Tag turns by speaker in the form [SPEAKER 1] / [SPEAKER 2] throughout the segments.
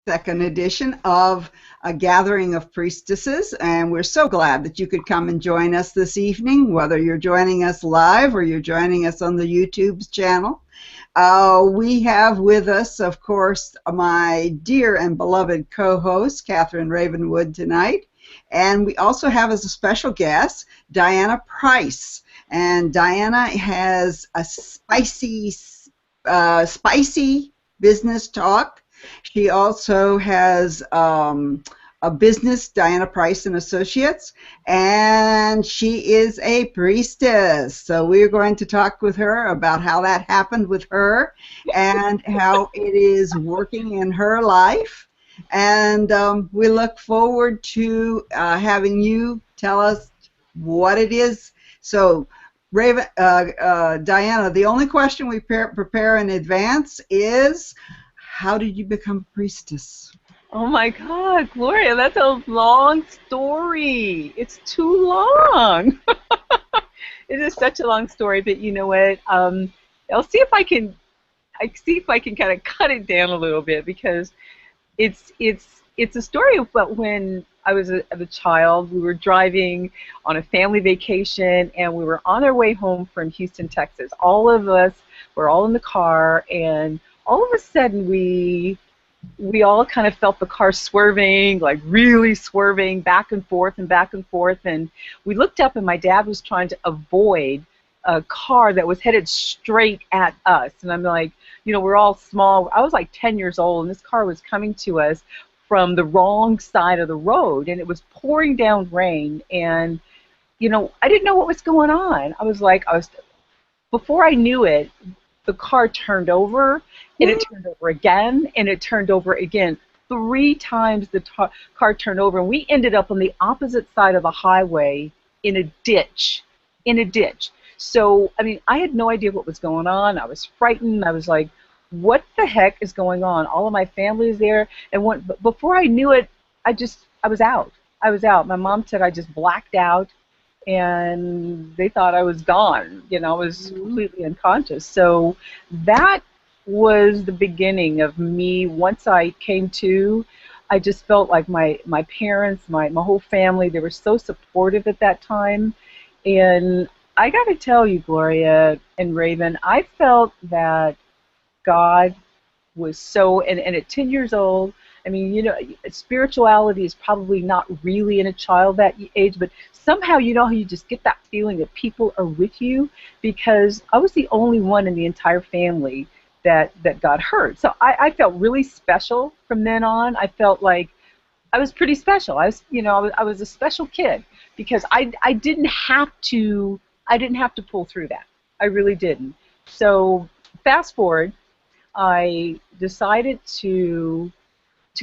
[SPEAKER 1] second edition of a gathering of priestesses, and we're so glad that you could come and join us this evening, whether you're joining us live or you're joining us on the YouTube channel. We have with us, of course, my dear and beloved co-host, Catherine Ravenwood, tonight. And we also have as a special guest, Diana Price. And Diana has a spicy business talk. She also has a business, Diana Price and Associates, and she is a priestess. So we're going to talk with her about how that happened with her and how it is working in her life. And we look forward to having you tell us what it is. So, Diana, the only question we prepare in advance is, how did you become a priestess?
[SPEAKER 2] Oh my God, Gloria, that's a long story. It's too long. It is such a long story, but you know what? I'll see if I can kind of cut it down a little bit because it's a story about when I was a child. We were driving on a family vacation, and we were on our way home from Houston, Texas. All of us were all in the car, and all of a sudden we all kind of felt the car swerving, like really swerving back and forth and back and forth. And we looked up, and my dad was trying to avoid a car that was headed straight at us. And I'm like, you know, we're all small. I was like 10 years old, and this car was coming to us from the wrong side of the road, and it was pouring down rain. And, you know, I didn't know what was going on. Before I knew it, the car turned over, and it turned over again, and it turned over again. 3 times the car turned over, and we ended up on the opposite side of the highway in a ditch. So, I mean, I had no idea what was going on. I was frightened. I was like, what the heck is going on? All of my family is there. And before I knew it, I was out. My mom said I just blacked out, and they thought I was gone. You know, I was completely unconscious. So that was the beginning of me. Once I came to, I just felt like my parents, my whole family, they were so supportive at that time. And I got to tell you, Gloria and Raven, I felt that God was so, and at 10 years old, I mean, you know, spirituality is probably not really in a child that age, but somehow, you know, how you just get that feeling that people are with you, because I was the only one in the entire family that got hurt. So I felt really special from then on. I felt like I was pretty special. I was a special kid because I didn't have to pull through that. I really didn't. So fast forward, I decided to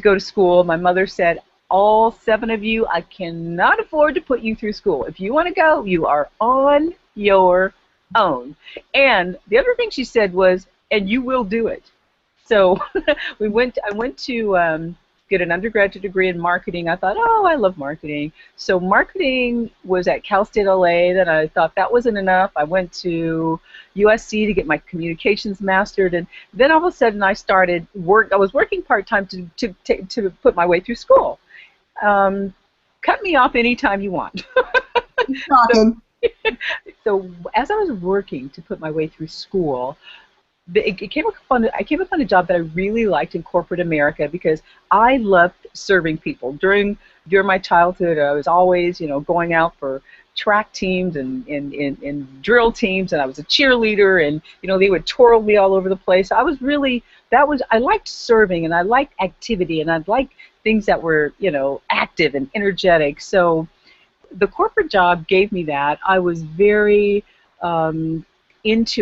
[SPEAKER 2] go to school. My mother said, all 7 of you, I cannot afford to put you through school. If you want to go, you are on your own. And the other thing she said was, and you will do it. So I went to get an undergraduate degree in marketing. I thought, oh, I love marketing. So marketing was at Cal State LA. Then I thought that wasn't enough. I went to USC to get my communications mastered, and then all of a sudden I started work. I was working part-time to put my way through school. Cut me off anytime you want. so, so as I was working to put my way through school, I came upon a job that I really liked in corporate America because I loved serving people. During my childhood, I was always, you know, going out for track teams and drill teams, and I was a cheerleader, and you know, they would twirl me all over the place. I liked serving, and I liked activity, and I liked things that were, you know, active and energetic. So the corporate job gave me that. I was very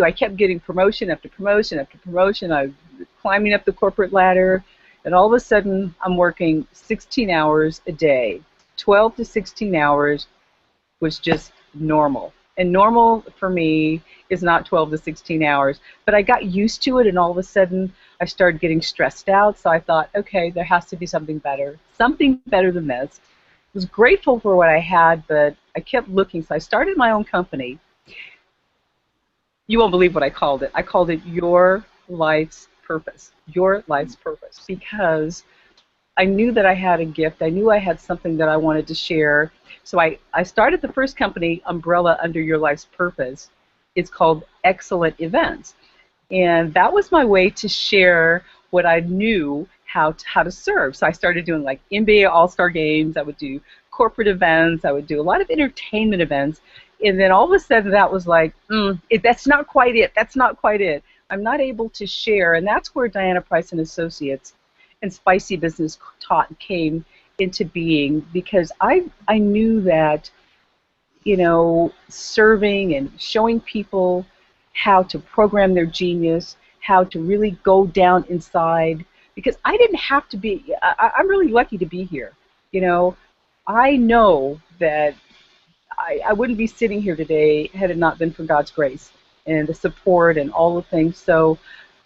[SPEAKER 2] I kept getting promotion after promotion after promotion. I was climbing up the corporate ladder, and all of a sudden I'm working 16 hours a day. 12 to 16 hours was just normal. And normal for me is not 12 to 16 hours, but I got used to it, and all of a sudden I started getting stressed out. So I thought, okay, there has to be something better than this. I was grateful for what I had, but I kept looking. So I started my own company. You won't believe what I called it. I called it Your Life's Purpose. Your Life's Purpose. Because I knew that I had a gift. I knew I had something that I wanted to share. So I started the first company, Umbrella Under Your Life's Purpose. It's called Excellent Events. And that was my way to share what I knew how to serve. So I started doing like NBA All-Star games. I would do corporate events. I would do a lot of entertainment events. And then all of a sudden that was like, that's not quite it. That's not quite it. I'm not able to share. And that's where Diana Price and Associates and Spicy Business Taught came into being, because I knew that, serving and showing people how to program their genius, how to really go down inside, because I didn't have to be, I'm really lucky to be here. You know, I know that I wouldn't be sitting here today had it not been for God's grace and the support and all the things. So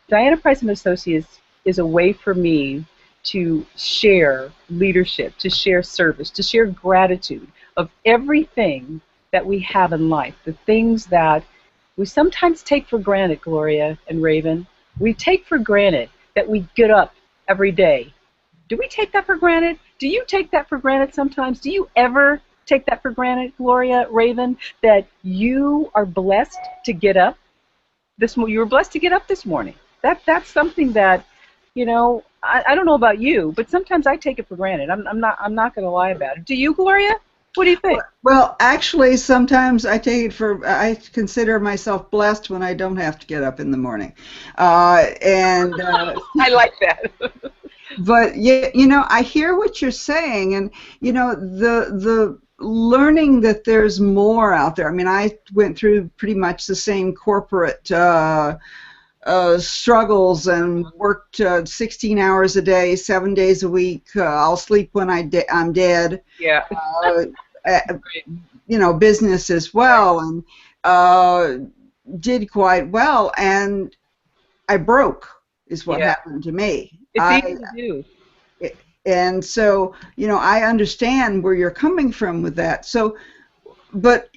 [SPEAKER 2] Diana Price and Associates is a way for me to share leadership, to share service, to share gratitude of everything that we have in life, the things that we sometimes take for granted, Gloria and Raven. We take for granted that we get up every day. Do we take that for granted? Do you take that for granted sometimes? Do you ever take that for granted, Gloria, Raven, that you are blessed to get up you were blessed to get up this morning? That's something that, I don't know about you, but sometimes I take it for granted. I'm not going to lie about it. Do you, Gloria? What do you think?
[SPEAKER 1] Well, actually, sometimes I consider myself blessed when I don't have to get up in the morning.
[SPEAKER 2] I like that.
[SPEAKER 1] But I hear what you're saying, and the learning that there's more out there. I mean, I went through pretty much the same corporate struggles and worked 16 hours a day, 7 days a week. I'll sleep when I'm dead.
[SPEAKER 2] Yeah.
[SPEAKER 1] Business as well, and did quite well, and I broke, is what happened to me.
[SPEAKER 2] It's easy to do.
[SPEAKER 1] And so, I understand where you're coming from with that. So, but,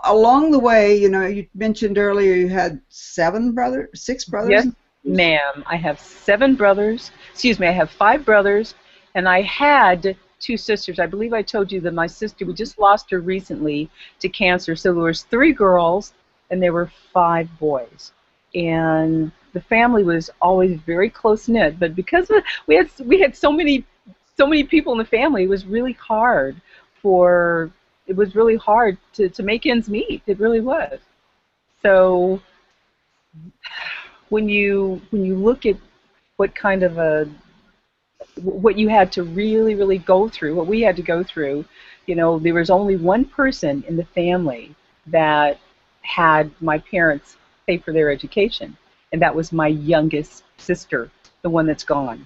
[SPEAKER 1] along the way, you mentioned earlier you had six brothers?
[SPEAKER 2] Yes, ma'am. I have 7 brothers. Excuse me, I have 5 brothers, and I had 2 sisters. I believe I told you that my sister, we just lost her recently to cancer. So there was 3 girls, and there were 5 boys. And the family was always very close-knit, but because we had so many people in the family, it was really hard to make ends meet. It really was. So when you look at what kind of what you had to really go through, what we had to go through, there was only one person in the family that had my parents pay for their education, and that was my youngest sister, the one that's gone.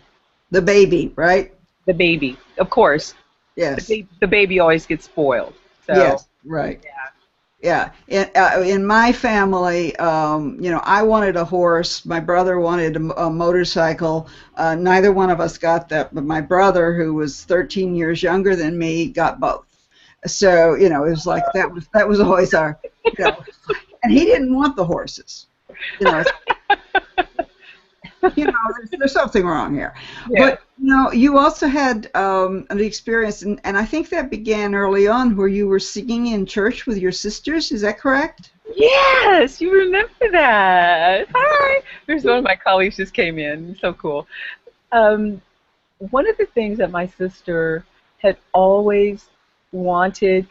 [SPEAKER 1] The baby, right?
[SPEAKER 2] The baby, of course.
[SPEAKER 1] Yes.
[SPEAKER 2] The baby always gets spoiled. So,
[SPEAKER 1] yes, right. Yeah. In my family, I wanted a horse. My brother wanted a motorcycle. Neither one of us got that, but my brother, who was 13 years younger than me, got both. So, it was like that was always our, and he didn't want the horses. There's something wrong here. Yeah. But you also had an experience, and I think that began early on, where you were singing in church with your sisters. Is that correct?
[SPEAKER 2] Yes, you remember that. Hi. There's one of my colleagues just came in. So cool. One of the things that my sister had always wanted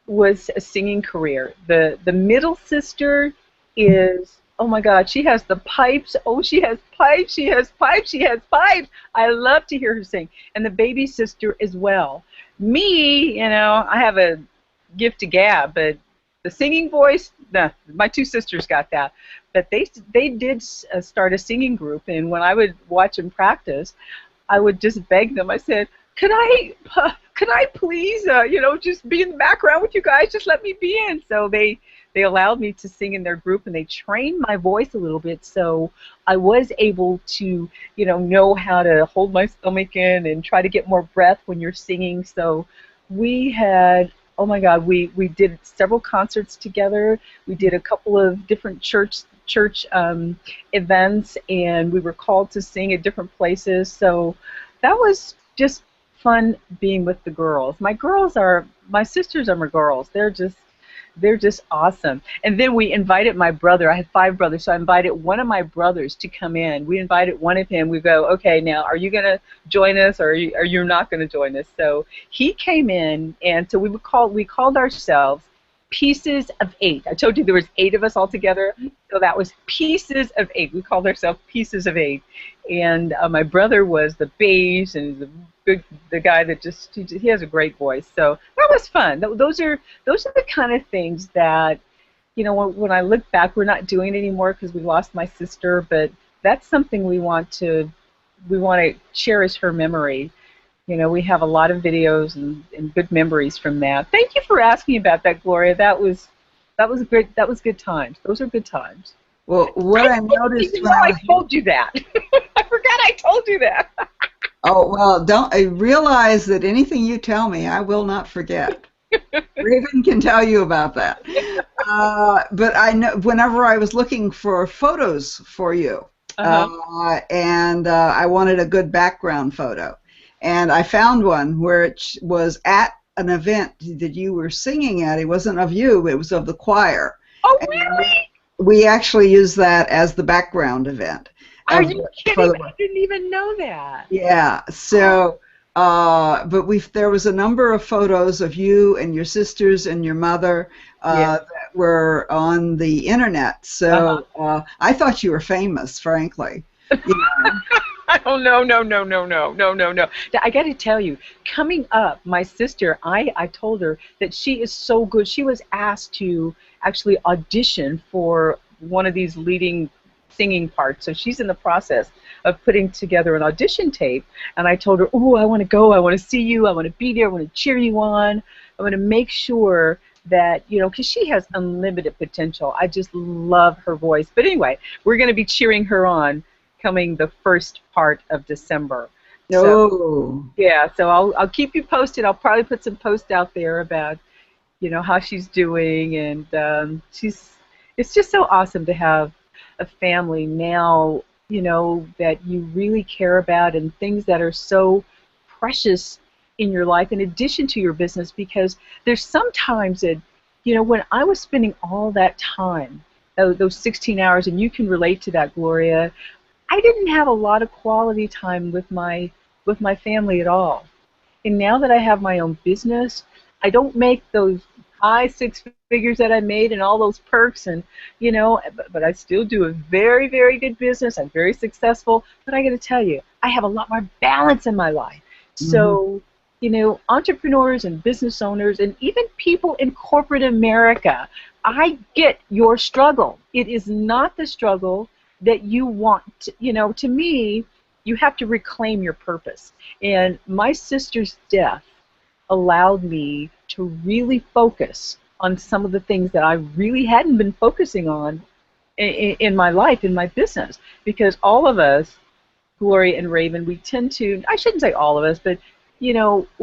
[SPEAKER 2] was a singing career. The middle sister is, oh my God, she has the pipes. Oh, she has pipes. She has pipes. She has pipes. I love to hear her sing. And the baby sister as well. Me, I have a gift to gab, but the singing voice, my 2 sisters got that. But they did start a singing group, and when I would watch them practice, I would just beg them. I said, can I please, just be in the background with you guys? Just let me be in. So they allowed me to sing in their group, and they trained my voice a little bit, so I was able to, know how to hold my stomach in and try to get more breath when you're singing. So we had, oh my God, we did several concerts together. We did a couple of different church events, and we were called to sing at different places. So that was just fun being with the girls. My sisters are my girls. They're just awesome. And then we invited my brother. I had 5 brothers, so I invited one of my brothers to come in. We invited one of him. We go, okay, now are you gonna join us, or are you not gonna join us? So he came in, and so we called ourselves Pieces of Eight. I told you there was 8 of us all together, so that was Pieces of Eight. We called ourselves Pieces of Eight, and my brother was the bass and the guy that he has a great voice. So that was fun. Those are the kind of things that, when I look back, we're not doing anymore because we lost my sister, but that's something we want to cherish her memory. We have a lot of videos and good memories from that. Thank you for asking about that, Gloria. That was great. That was good times. Those are good times.
[SPEAKER 1] Well, what I noticed
[SPEAKER 2] Even
[SPEAKER 1] when
[SPEAKER 2] though
[SPEAKER 1] I
[SPEAKER 2] I
[SPEAKER 1] was
[SPEAKER 2] told you that. I forgot I told you that.
[SPEAKER 1] oh well, don't I realize that anything you tell me, I will not forget. Raven can tell you about that. But I know whenever I was looking for photos for you,
[SPEAKER 2] Uh-huh.
[SPEAKER 1] and I wanted a good background photo, and I found one where it was at an event that you were singing at. It wasn't of you; it was of the choir,
[SPEAKER 2] Oh,
[SPEAKER 1] and
[SPEAKER 2] really?
[SPEAKER 1] we actually used that as the background event
[SPEAKER 2] Are
[SPEAKER 1] of
[SPEAKER 2] you
[SPEAKER 1] for
[SPEAKER 2] kidding?
[SPEAKER 1] the
[SPEAKER 2] I didn't even know that.
[SPEAKER 1] yeah. So, but there was a number of photos of you and your sisters and your mother
[SPEAKER 2] Yeah.
[SPEAKER 1] that were on the internet.
[SPEAKER 2] Uh-huh.
[SPEAKER 1] So I thought you were famous, frankly. You know.
[SPEAKER 2] Oh, no, no, no, no, no, no, no, no. I got to tell you, coming up, my sister, I told her that she is so good. She was asked to actually audition for one of these leading singing parts. So she's in the process of putting together an audition tape. And I told her, oh, I want to go. I want to see you. I want to be there. I want to cheer you on. I want to make sure that, because she has unlimited potential. I just love her voice. But anyway, we're going to be cheering her on coming the first part of December. So
[SPEAKER 1] No.
[SPEAKER 2] yeah, so I'll keep you posted. I'll probably put some posts out there about how she's doing, and it's just so awesome to have a family now, that you really care about, and things that are so precious in your life in addition to your business, because there's sometimes that, when I was spending all that time, those 16 hours, and you can relate to that, Gloria, I didn't have a lot of quality time with my family at all. And now that I have my own business, I don't make those high 6 figures that I made and all those perks, and but I still do a very, very good business. I'm very successful, but I got to tell you, I have a lot more balance in my life.
[SPEAKER 1] Hmm.
[SPEAKER 2] So, entrepreneurs and business owners and even people in corporate America, I get your struggle. It is not the struggle that you want. To me, you have to reclaim your purpose. And my sister's death allowed me to really focus on some of the things that I really hadn't been focusing on in my life, in my business. Because all of us, Gloria and Raven, we tend to, I shouldn't say all of us, but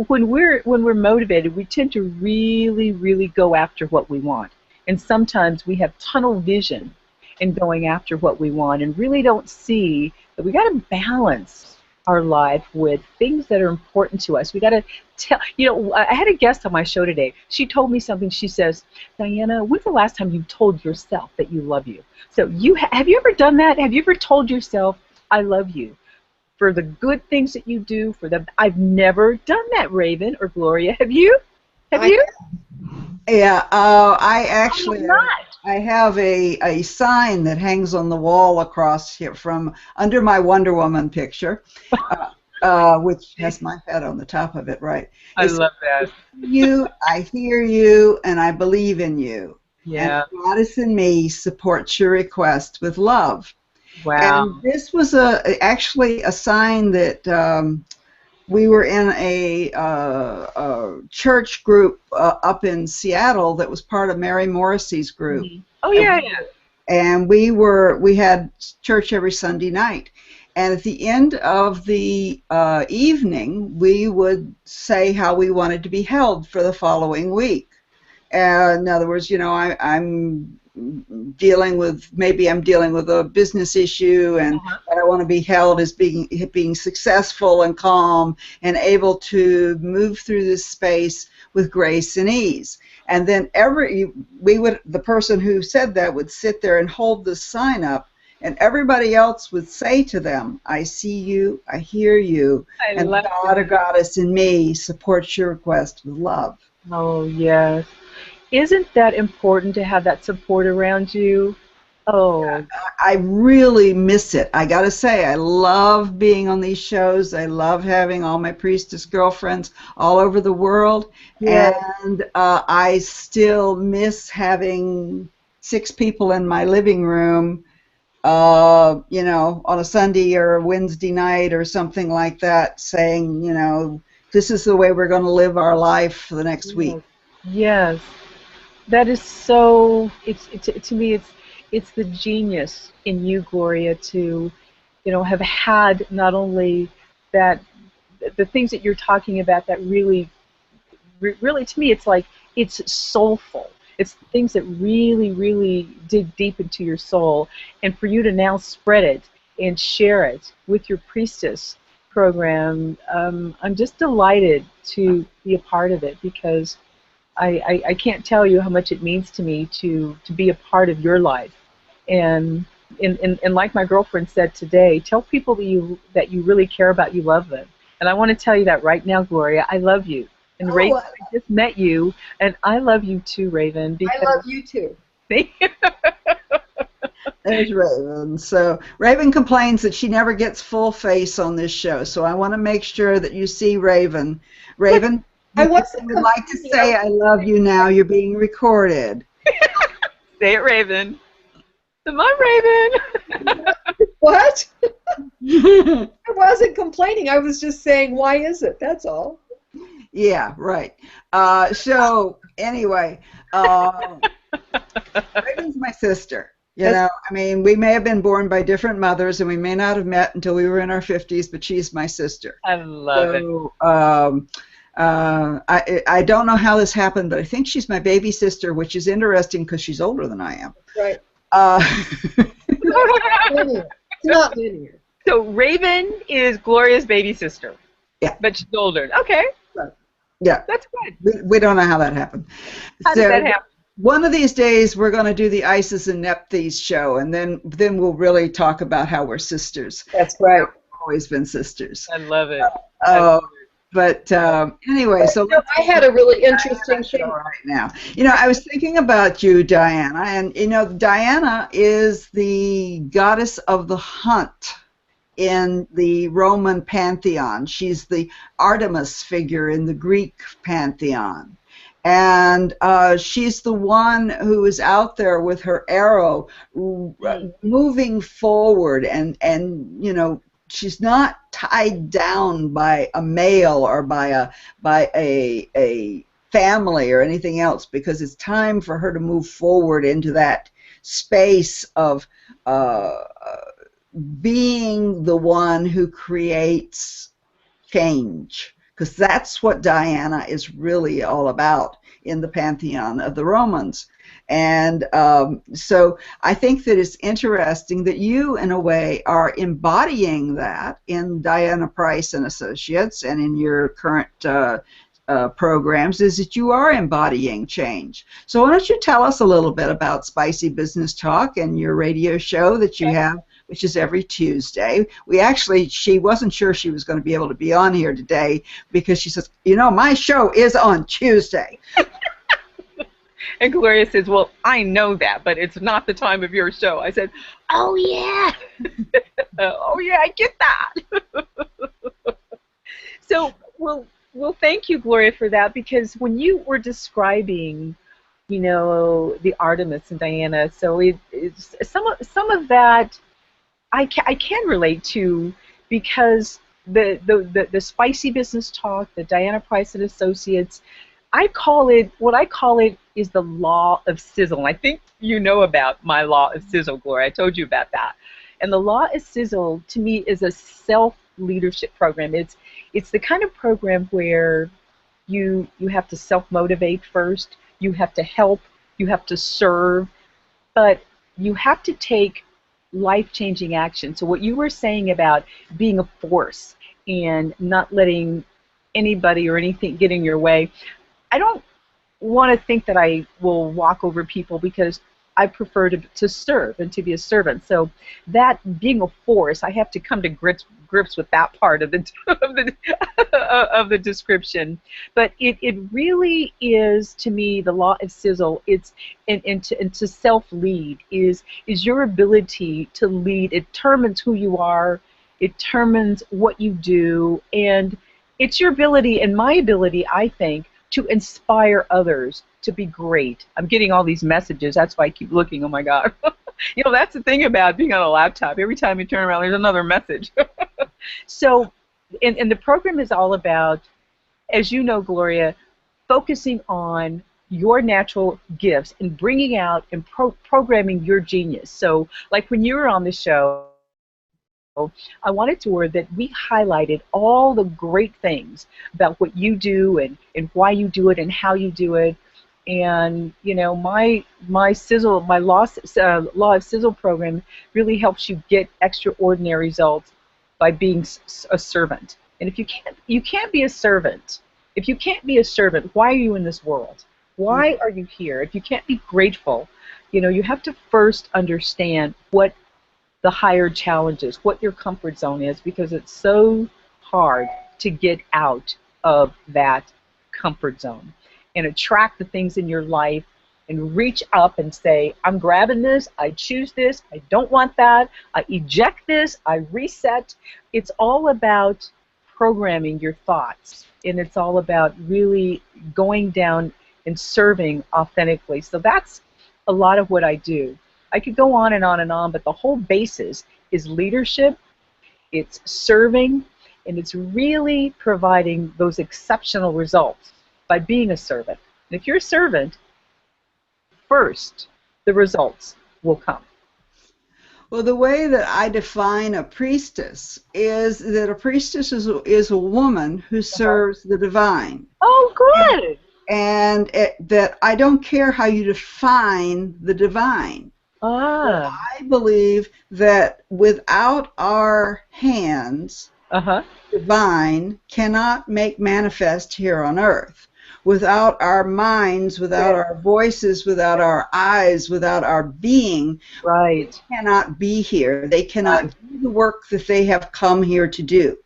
[SPEAKER 2] when we're motivated, we tend to really, really go after what we want. And sometimes we have tunnel vision in going after what we want, and really don't see that we got to balance our life with things that are important to us. We got to tell, I had a guest on my show today. She told me something. She says, Diana, when's the last time you told yourself that you love you? So have you ever done that? Have you ever told yourself, I love you, for the good things that you do, for the, I've never done that, Raven or Gloria. Have you? Have
[SPEAKER 1] I
[SPEAKER 2] you?
[SPEAKER 1] Yeah, I
[SPEAKER 2] Oh,
[SPEAKER 1] actually
[SPEAKER 2] not.
[SPEAKER 1] I have a sign that hangs on the wall across here from under my Wonder Woman picture, uh, which has my head on the top of it, right?
[SPEAKER 2] I
[SPEAKER 1] It's
[SPEAKER 2] love that.
[SPEAKER 1] you, I hear you, and I believe in you. And
[SPEAKER 2] Yeah.
[SPEAKER 1] the goddess in me supports your request with love. And
[SPEAKER 2] Wow.
[SPEAKER 1] this was actually a sign that we were in a church group up in Seattle that was part of Mary Morrissey's group,
[SPEAKER 2] Oh,
[SPEAKER 1] and
[SPEAKER 2] yeah, yeah.
[SPEAKER 1] we had church every Sunday night. And at the end of the evening, we would say how we wanted to be held for the following week. In other words, I'm dealing with, maybe I'm dealing with a business issue, and
[SPEAKER 2] Uh-huh.
[SPEAKER 1] I want to be held as being successful and calm and able to move through this space with grace and ease. And then the person who said that would sit there and hold this sign up, and everybody else would say to them, I see you, I hear you,
[SPEAKER 2] I
[SPEAKER 1] and the
[SPEAKER 2] love
[SPEAKER 1] God or
[SPEAKER 2] that.
[SPEAKER 1] goddess in me supports your request with love.
[SPEAKER 2] Oh, yes. Isn't that important to have that support around you? Oh,
[SPEAKER 1] I really miss it. I got to say, I love being on these shows. I love having all my priestess girlfriends all over the world.
[SPEAKER 2] yes,
[SPEAKER 1] And I still miss having six people in my living room, on a Sunday or a Wednesday night or something like that, saying, this is the way we're going to live our life for the next week.
[SPEAKER 2] yes, yes. That is so. It's to me. It's the genius in you, Gloria, to have had not only that the things that you're talking about that really to me it's like it's soulful. It's things that really dig deep into your soul, and for you to now spread it and share it with your priestess program, I'm just delighted to be a part of it because I can't tell you how much it means to me to be a part of your life. And and like my girlfriend said today, tell people that you really care about, you love them. And I want to tell you that right now, Gloria, I love you. And
[SPEAKER 3] Oh,
[SPEAKER 2] Raven, I just met you, and I love you too, Raven,
[SPEAKER 3] I
[SPEAKER 2] because
[SPEAKER 3] love you too.
[SPEAKER 1] There's Raven. So Raven complains that she never gets full face on this show. So I want to make sure that you see Raven. Raven,
[SPEAKER 3] I
[SPEAKER 1] if you
[SPEAKER 3] wasn't
[SPEAKER 1] would like to
[SPEAKER 3] complaining.
[SPEAKER 1] say I love you now, you're being recorded.
[SPEAKER 2] say it, Raven. Come on, Raven.
[SPEAKER 3] What? I wasn't complaining. I was just saying, why is it? That's all.
[SPEAKER 1] Yeah, right. So anyway, Raven's my sister.
[SPEAKER 3] That's
[SPEAKER 1] I mean, we may have been born by different mothers, and we may not have met until we were in our 50s, but she's my sister.
[SPEAKER 2] I love it.
[SPEAKER 1] So I don't know how this happened, but I think she's my baby sister, which is interesting because she's older than I am.
[SPEAKER 3] right.
[SPEAKER 1] Uh,
[SPEAKER 3] Linear. It's not linear.
[SPEAKER 2] So Raven is Gloria's baby sister,
[SPEAKER 1] yeah,
[SPEAKER 2] but she's older. Okay,
[SPEAKER 3] Right.
[SPEAKER 1] yeah.
[SPEAKER 2] that's good.
[SPEAKER 1] We don't know how that happened.
[SPEAKER 2] How did
[SPEAKER 1] So
[SPEAKER 2] that happen?
[SPEAKER 1] one of these days we're going to do the Isis and Nephthys show, and then we'll really talk about how we're sisters.
[SPEAKER 3] That's right.
[SPEAKER 1] We've always been sisters.
[SPEAKER 2] I love it.
[SPEAKER 1] Uh, but anyway, so let's
[SPEAKER 3] I had a really interesting thing.
[SPEAKER 1] show right now. I was thinking about you, Diana, and Diana is the goddess of the hunt in the Roman pantheon. She's the Artemis figure in the Greek pantheon. And she's the one who is out there with her arrow moving forward, and she's not tied down by a male or by a family or anything else, because it's time for her to move forward into that space of uh, being the one who creates change, because that's what Diana is really all about in the pantheon of the Romans. And so I think that it's interesting that you, in a way, are embodying that in Diana Price and Associates and in your current programs, is that you are embodying change. So why don't you tell us a little bit about Spicy Business Talk and your radio show that you have, which is every Tuesday. She wasn't sure she was going to be able to be on here today because she says, my show is on Tuesday.
[SPEAKER 2] And Gloria says, well, I know that, but it's not the time of your show. I said, oh, yeah. Oh, yeah, I get that. So, well, thank you, Gloria, for that, because when you were describing, the Artemis and Diana, so it's some of that I can relate to, because the Spicy Business Talk, the Diana Price and Associates, what I call it is the law of sizzle. And I think you know about my law of sizzle, Gloria. I told you about that. And the law of sizzle to me is a self-leadership program. It's the kind of program where you have to self-motivate first, you have to help, you have to serve, but you have to take life-changing action. So what you were saying about being a force and not letting anybody or anything get in your way, I don't want to think that I will walk over people because I prefer to serve and to be a servant. So that being a force, I have to come to grips with that part of the of the, of the description. But it really is, to me, the law of sizzle. It's and to self lead is your ability to lead. It determines who you are. It determines what you do, and it's your ability and my ability, I think, to inspire others to be great. I'm getting all these messages. That's why I keep looking. Oh my God. You know, that's the thing about being on a laptop. Every time you turn around, there's another message. So, and the program is all about, as you know, Gloria, focusing on your natural gifts and bringing out and programming your genius. So, like when you were on the show, I wanted to word that we highlighted all the great things about what you do and why you do it and how you do it. And you know, my sizzle, my law of sizzle program really helps you get extraordinary results by being a servant. And if you can't be a servant. If you can't be a servant, why are you in this world? Why are you here? If you can't be grateful, you know, you have to first understand what the higher challenges, what your comfort zone is, because it's so hard to get out of that comfort zone and attract the things in your life and reach up and say, I'm grabbing this, I choose this, I don't want that, I eject this, I reset. It's all about programming your thoughts, and it's all about really going down and serving authentically. So that's a lot of what I do. I could go on and on and on, but the whole basis is leadership, it's serving, and it's really providing those exceptional results by being a servant. And if you're a servant, first, the results will come.
[SPEAKER 1] Well, the way that I define a priestess is that a priestess is a woman who serves the divine.
[SPEAKER 2] Oh, good.
[SPEAKER 1] That I don't care how you define the divine. But I believe that without our hands, divine cannot make manifest here on earth. Without our minds, without our voices, without our eyes, without our being, they cannot be here. They cannot do the work that they have come here to do.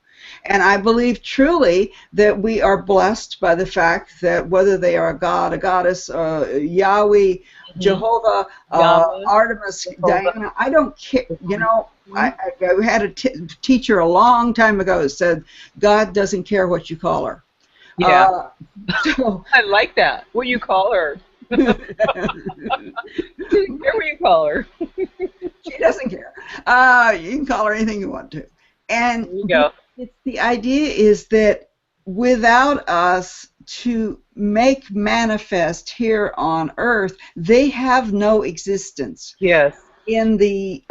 [SPEAKER 1] And I believe truly that we are blessed by the fact that whether they are a god, a goddess, Yahweh, Jehovah, Artemis, Diana, I don't care. You know, I had a teacher a long time ago who said, God doesn't care what you call her.
[SPEAKER 2] Yeah. So, I like that. What you call her. She doesn't care what you call her.
[SPEAKER 1] She doesn't care. You can call her anything you want to. And
[SPEAKER 2] there you go.
[SPEAKER 1] The idea is that without us to make manifest here on earth, they have no existence.
[SPEAKER 2] Yes.
[SPEAKER 1] In the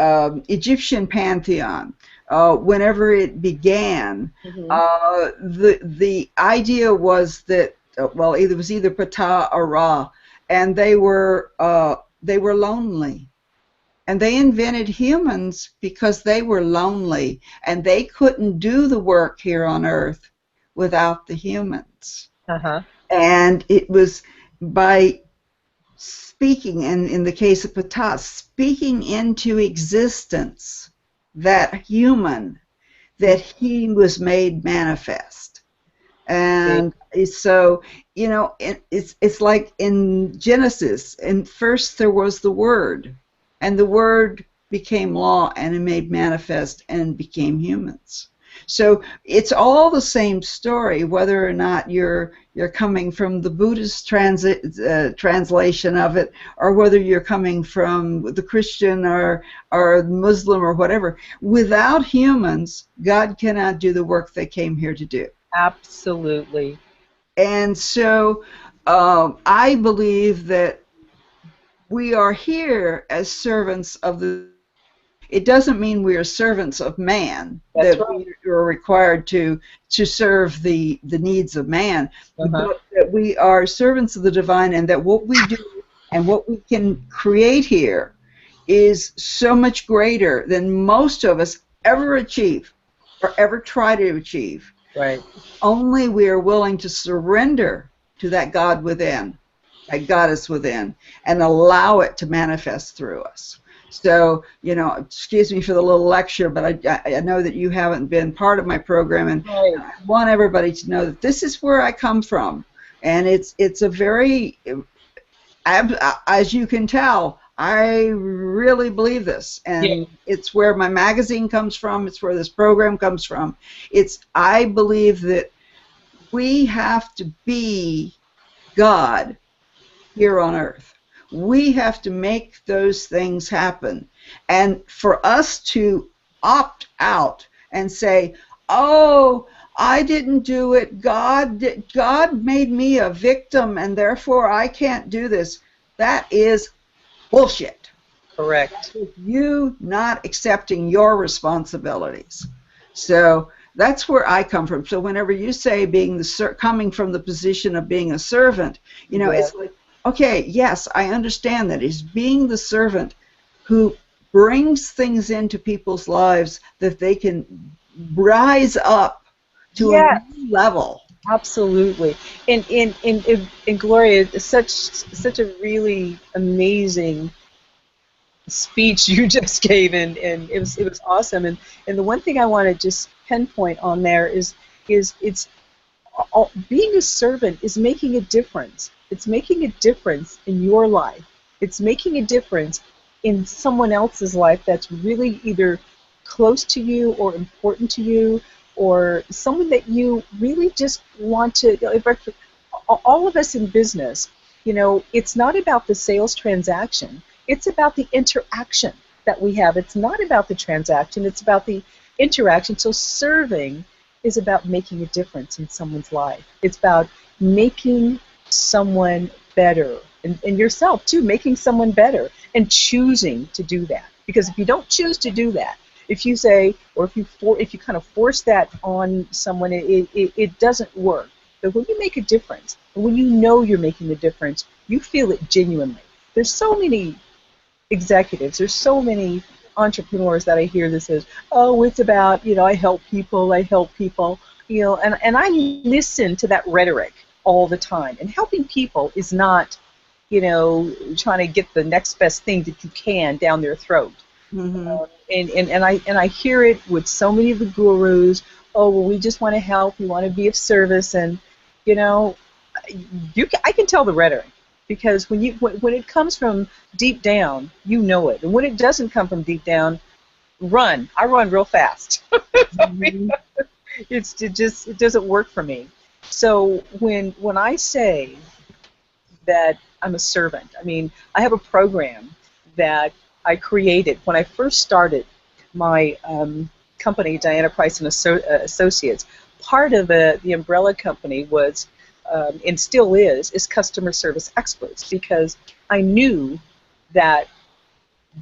[SPEAKER 1] Egyptian pantheon, whenever it began, the idea was that well, it was either Ptah or Ra, and they were lonely. And they invented humans because they were lonely, and they couldn't do the work here on earth without the humans. And it was by speaking, in the case of Ptah, speaking into existence that human, that he was made manifest. And so, you know, it's like in Genesis, and first there was the Word, and the Word became law, and it made manifest and became humans. So it's all the same story, whether or not you're coming from the Buddhist translation of it, or whether you're coming from the Christian or Muslim or whatever. Without humans, God cannot do the work they came here to do.
[SPEAKER 2] Absolutely.
[SPEAKER 1] And so I believe that we are here as servants of the. It doesn't mean we are servants of man.
[SPEAKER 2] That's
[SPEAKER 1] that
[SPEAKER 2] right.
[SPEAKER 1] We are required to serve the needs of man, but that we are servants of the divine, and that what we do and what we can create here is so much greater than most of us ever achieve or ever try to achieve.
[SPEAKER 2] Right.
[SPEAKER 1] Only we are willing to surrender to that God within, that goddess within, and allow it to manifest through us. So, excuse me for the little lecture, but I know that you haven't been part of my program, and
[SPEAKER 2] Right.
[SPEAKER 1] I want everybody to know that this is where I come from. And it's a very, as you can tell, I really believe this,
[SPEAKER 2] Yeah.
[SPEAKER 1] and it's where my magazine comes from. It's where this program comes from. I believe that we have to be God here on earth. We have to make those things happen. And for us to opt out and say, oh, I didn't do it, God made me a victim and therefore I can't do this, that is bullshit.
[SPEAKER 2] Correct.
[SPEAKER 1] You not accepting your responsibilities. So that's where I come from. So whenever you say coming from the position of being a servant, it's like, okay, yes, I understand that. It's being the servant who brings things into people's lives that they can rise up to a
[SPEAKER 2] Yeah.
[SPEAKER 1] new level.
[SPEAKER 2] Absolutely. And Gloria, it's such a really amazing speech you just gave, and it was awesome. And the one thing I want to just pinpoint on there is it's being a servant is making a difference. It's making a difference in your life. It's making a difference in someone else's life that's really either close to you or important to you, or someone that you really just want to. All of us in business, it's not about the sales transaction. It's about the interaction that we have. It's not about the transaction. It's about the interaction. So serving is about making a difference in someone's life. It's about making someone better, and yourself too, making someone better, and choosing to do that. Because if you don't choose to do that, if you say, or if you kind of force that on someone, it doesn't work. But when you make a difference, and when you know you're making a difference, you feel it genuinely. There's so many executives, there's so many entrepreneurs that I hear that says, oh, it's about, I help people, and I listen to that rhetoric all the time. And helping people is not, trying to get the next best thing that you can down their throat.
[SPEAKER 1] Mm-hmm.
[SPEAKER 2] And I hear it with so many of the gurus. Oh, well, we just want to help. We want to be of service, and I can tell the rhetoric, because when it comes from deep down, you know it, and when it doesn't come from deep down, run. I run real fast.
[SPEAKER 1] Mm-hmm.
[SPEAKER 2] It doesn't work for me. So when I say that I'm a servant, I mean, I have a program that I created when I first started my company, Diana Price and Associates. Part of the umbrella company was, and still is customer service experts, because I knew that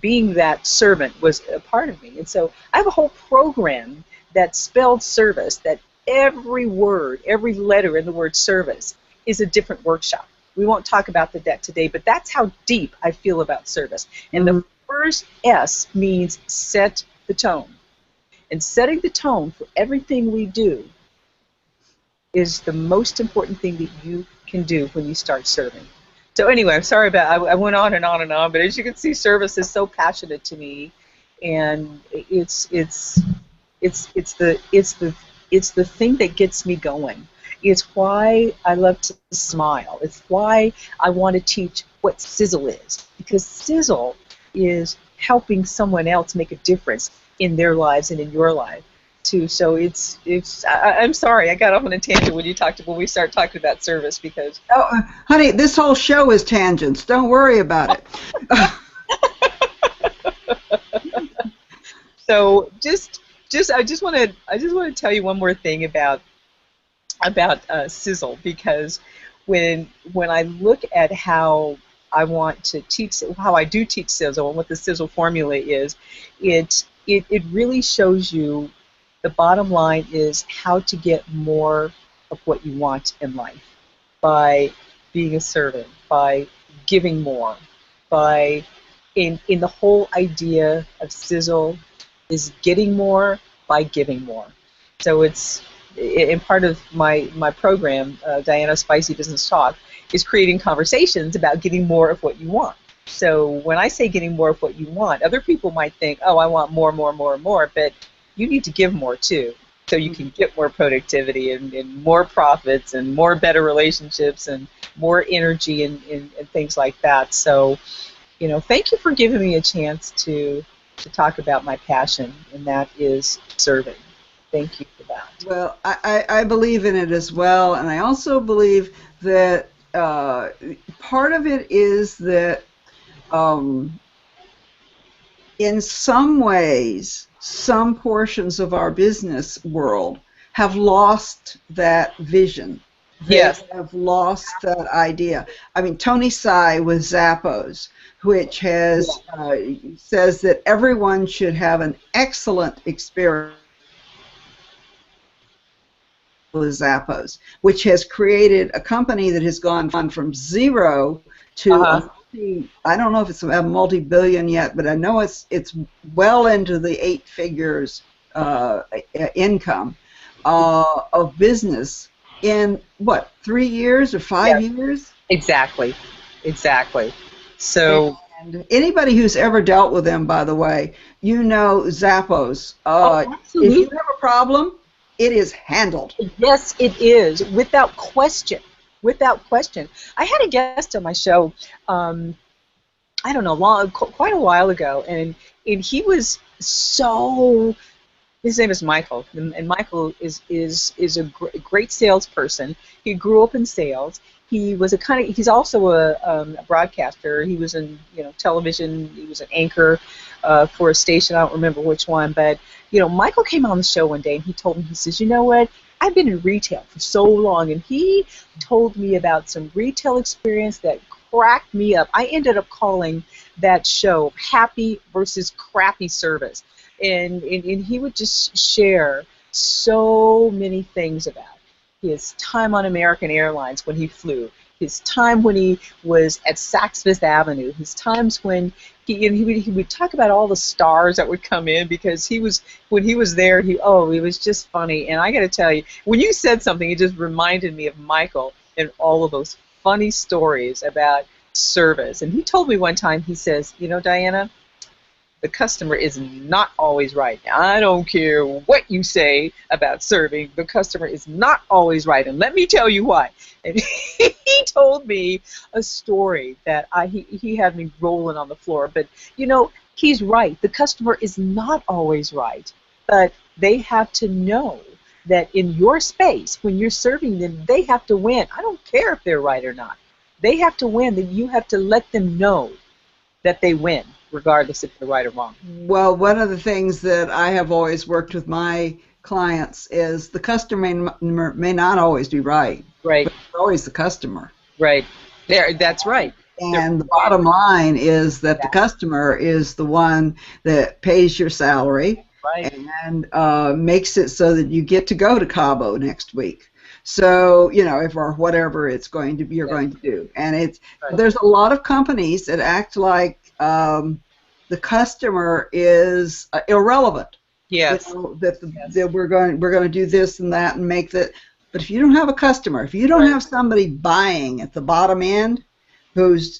[SPEAKER 2] being that servant was a part of me. And so I have a whole program that spelled service, that every word, every letter in the word service is a different workshop. We won't talk about that today, but that's how deep I feel about service. And the first S means set the tone. And setting the tone for everything we do is the most important thing that you can do when you start serving. So anyway, I'm sorry about I went on and on and on, but as you can see, service is so passionate to me, and it's the thing that gets me going. It's why I love to smile. It's why I want to teach what sizzle is, because sizzle is helping someone else make a difference in their lives and in your life too. So I'm sorry I got off on a tangent when we start talking about service, because
[SPEAKER 1] honey, this whole show is tangents. Don't worry about it.
[SPEAKER 2] So I just want to tell you one more thing about sizzle, because when I look at how I want to teach, how I do teach sizzle, and what the sizzle formula is, it really shows you the bottom line is how to get more of what you want in life by being a servant, by giving more, by in the whole idea of Sizzle is getting more by giving more. So it's in part of my program, Diana Spicy Business Talk, is creating conversations about getting more of what you want. So when I say getting more of what you want, other people might think, oh, I want more, more, more, more, but you need to give more too, so you can get more productivity and more profits and more better relationships and more energy and things like that. So, thank you for giving me a chance to talk about my passion, and that is serving. Thank you for that.
[SPEAKER 1] Well, I believe in it as well, and I also believe that part of it is that um, in some ways, some portions of our business world have lost that vision. They
[SPEAKER 2] Yes.
[SPEAKER 1] have lost that idea. I mean, Tony Tsai with Zappos, which has says that everyone should have an excellent experience with Zappos, which has created a company that has gone from zero to
[SPEAKER 2] Uh-huh.
[SPEAKER 1] I don't know if it's a multi-billion yet, but I know it's well into the 8 figures income of business in what, 3 years or
[SPEAKER 2] Yes.
[SPEAKER 1] 5 years?
[SPEAKER 2] Exactly. Exactly. So.
[SPEAKER 1] And anybody who's ever dealt with them, by the way, Zappos.
[SPEAKER 2] Oh,
[SPEAKER 1] If you
[SPEAKER 2] absolutely.
[SPEAKER 1] have a problem, it is handled.
[SPEAKER 2] Yes, it is, without question. Without question. I had a guest on my show. I don't know, quite a while ago, and he was so. His name is Michael, and Michael is a great salesperson. He grew up in sales. He was he's also a broadcaster. He was in television. He was an anchor for a station. I don't remember which one, but Michael came on the show one day and he told me, he says, you know what? I've been in retail for so long, and he told me about some retail experience that cracked me up. I ended up calling that show Happy versus Crappy Service. And he would just share so many things about his time on American Airlines when he flew, his time when he was at Saks Fifth Avenue, his times when he would talk about all the stars that would come in, because when he was there, he was just funny. And I got to tell you, when you said something, it just reminded me of Michael and all of those funny stories about service. And he told me one time, he says, Diana, the customer is not always right. Now, I don't care what you say about serving, the customer is not always right. And let me tell you why. And he told me a story that he had me rolling on the floor. But, he's right. The customer is not always right. But they have to know that in your space, when you're serving them, they have to win. I don't care if they're right or not. They have to win. Then you have to let them know that they win, regardless if they're right or wrong.
[SPEAKER 1] Well, one of the things that I have always worked with my clients is the customer may not always be right,
[SPEAKER 2] Right,
[SPEAKER 1] but it's always the customer.
[SPEAKER 2] right. That's right.
[SPEAKER 1] And the bottom line is that the customer is the one that pays your salary
[SPEAKER 2] Right.
[SPEAKER 1] and makes it so that you get to go to Cabo next week. So, if or whatever you're going to do. And there's a lot of companies that act like the customer is irrelevant.
[SPEAKER 2] Yes.
[SPEAKER 1] That we're going to do this and that and make that. But if you don't have a customer, if you don't have somebody buying at the bottom end who's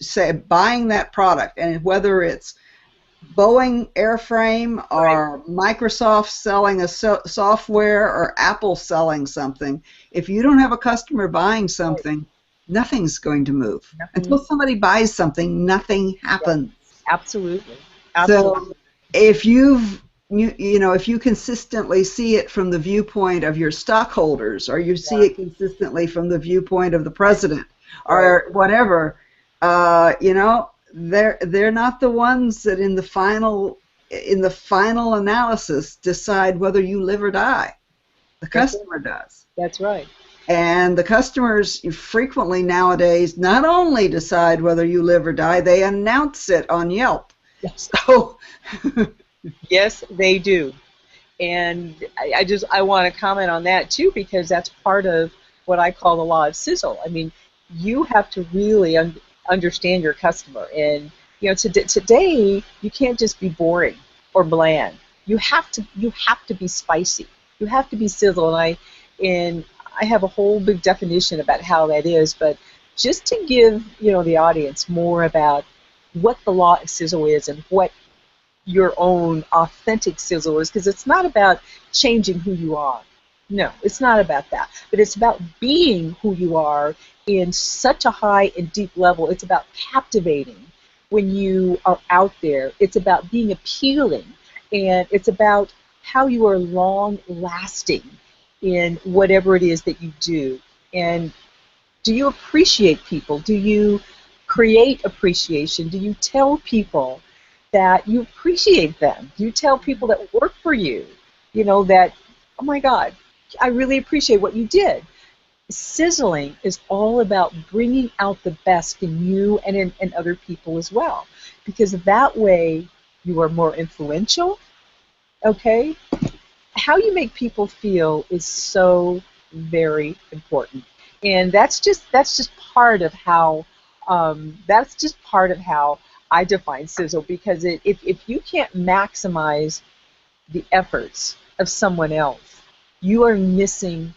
[SPEAKER 1] buying that product, and whether it's Boeing airframe or Microsoft selling a software or Apple selling something, if you don't have a customer buying something, nothing's going to move. Until somebody buys something, nothing happens.
[SPEAKER 2] Absolutely.
[SPEAKER 1] So if if you consistently see it from the viewpoint of your stockholders, or you see it consistently from the viewpoint of the president, or whatever, they're not the ones that in the final analysis decide whether you live or die. The customer does.
[SPEAKER 2] That's right.
[SPEAKER 1] And the customers frequently nowadays not only decide whether you live or die, they announce it on Yelp.
[SPEAKER 2] Yes.
[SPEAKER 1] So
[SPEAKER 2] Yes, they do. And I want to comment on that too, because that's part of what I call the law of sizzle. I mean, you have to really understand your customer, and Today you can't just be boring or bland. You have to be spicy. You have to be sizzle. And I have a whole big definition about how that is, but just to give the audience more about what the law of sizzle is and what your own authentic sizzle is, because it's not about changing who you are. No, it's not about that. But it's about being who you are in such a high and deep level. It's about captivating when you are out there. It's about being appealing. And it's about how you are long lasting in whatever it is that you do. And do you appreciate people? Do you create appreciation? Do you tell people that you appreciate them? Do you tell people that work for you, that, oh my God, I really appreciate what you did? Sizzling is all about bringing out the best in you and in other people as well, because that way you are more influential, okay? How you make people feel is so very important, and that's just part of how I define sizzle. Because if you can't maximize the efforts of someone else, you are missing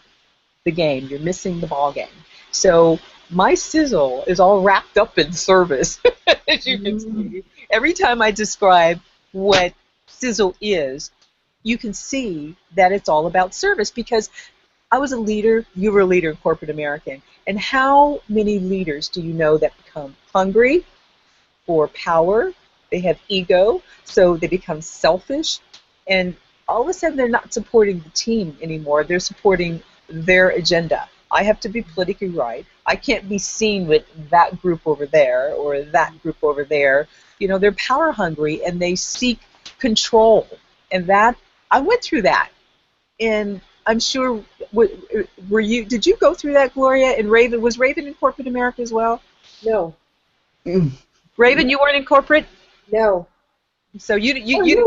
[SPEAKER 2] the game. You're missing the ball game. So my sizzle is all wrapped up in service, as you can see. Every time I describe what sizzle is, you can see that it's all about service, because I was a leader, you were a leader in corporate America. And how many leaders do you know that become hungry for power? They have ego, so they become selfish, and all of a sudden they're not supporting the team anymore. They're supporting their agenda. I have to be politically right. I can't be seen with that group over there or that group over there. They're power hungry and they seek control. And that, I went through that. And I'm sure, did you go through that, Gloria? And Raven, was Raven in corporate America as well?
[SPEAKER 3] No.
[SPEAKER 2] Raven, you weren't in corporate?
[SPEAKER 3] No.
[SPEAKER 2] So you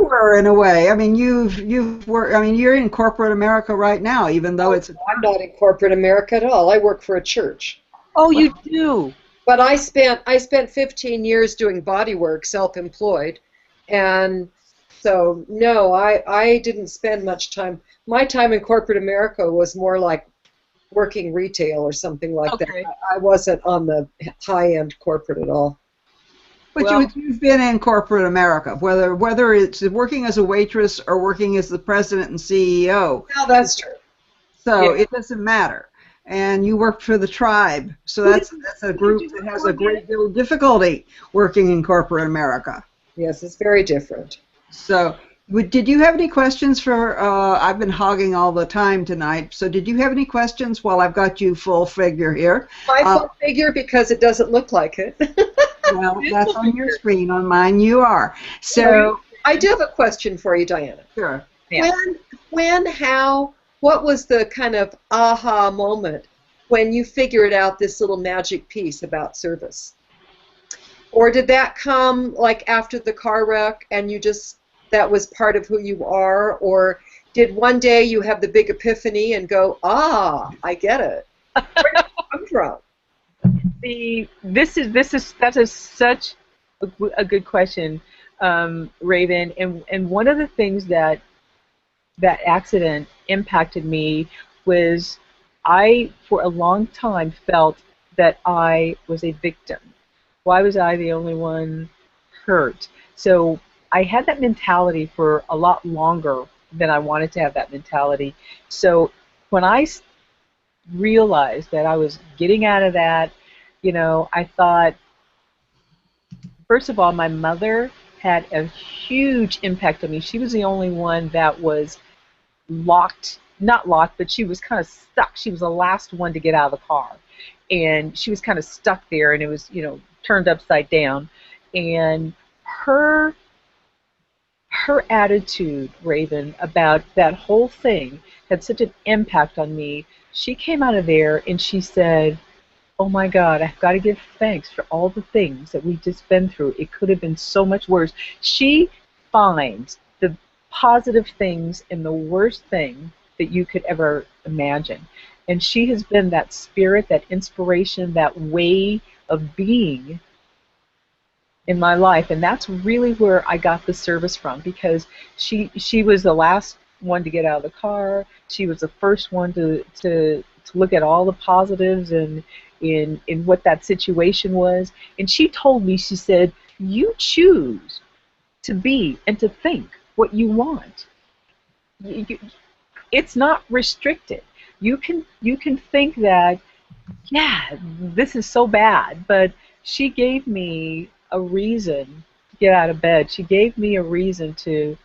[SPEAKER 1] were, in a way. I mean, you've worked. I mean, you're in corporate America right now, even though it's.
[SPEAKER 3] I'm not in corporate America at all. I work for a church.
[SPEAKER 2] Oh, you do.
[SPEAKER 3] But I spent 15 years doing body work, self-employed, and so no, I didn't spend much time. My time in corporate America was more like working retail or something like that. I wasn't on the high-end corporate at all.
[SPEAKER 1] But you've been in corporate America, whether it's working as a waitress or working as the president and CEO.
[SPEAKER 3] No, that's true.
[SPEAKER 1] So it doesn't matter. And you worked for the tribe, so that's a group that has a great deal of difficulty working in corporate America.
[SPEAKER 3] Yes, it's very different.
[SPEAKER 1] So, did you have any questions for? I've been hogging all the time tonight. So, did you have any questions while I've got you full figure here?
[SPEAKER 3] Full figure because it doesn't look like it.
[SPEAKER 1] Well, that's on your screen. On mine, you are. So
[SPEAKER 3] I do have a question for you, Diana.
[SPEAKER 1] Sure.
[SPEAKER 2] Yeah.
[SPEAKER 3] How, what was the kind of aha moment when you figured out this little magic piece about service? Or did that come like after the car wreck and that was part of who you are? Or did one day you have the big epiphany and go, I get it? Where did it come from?
[SPEAKER 2] That is such a good question, Raven. And one of the things that accident impacted me was I, for a long time, felt that I was a victim. Why was I the only one hurt? So I had that mentality for a lot longer than I wanted to have that mentality. So when I realized that I was getting out of that, I thought, first of all, my mother had a huge impact on me. She was the only one that was not locked, but she was kind of stuck. She was the last one to get out of the car. And she was kind of stuck there, and it was, turned upside down. And her attitude, Raven, about that whole thing had such an impact on me. She came out of there and she said, oh my God, I've got to give thanks for all the things that we've just been through. It could have been so much worse. She finds the positive things in the worst thing that you could ever imagine. And she has been that spirit, that inspiration, that way of being in my life, and that's really where I got the service from, because she was the last one to get out of the car. She was the first one to look at all the positives and in what that situation was. And she told me, she said, you choose to be and to think what you want. You, it's not restricted. You can think that, yeah, this is so bad, but she gave me a reason to get out of bed. She gave me a reason to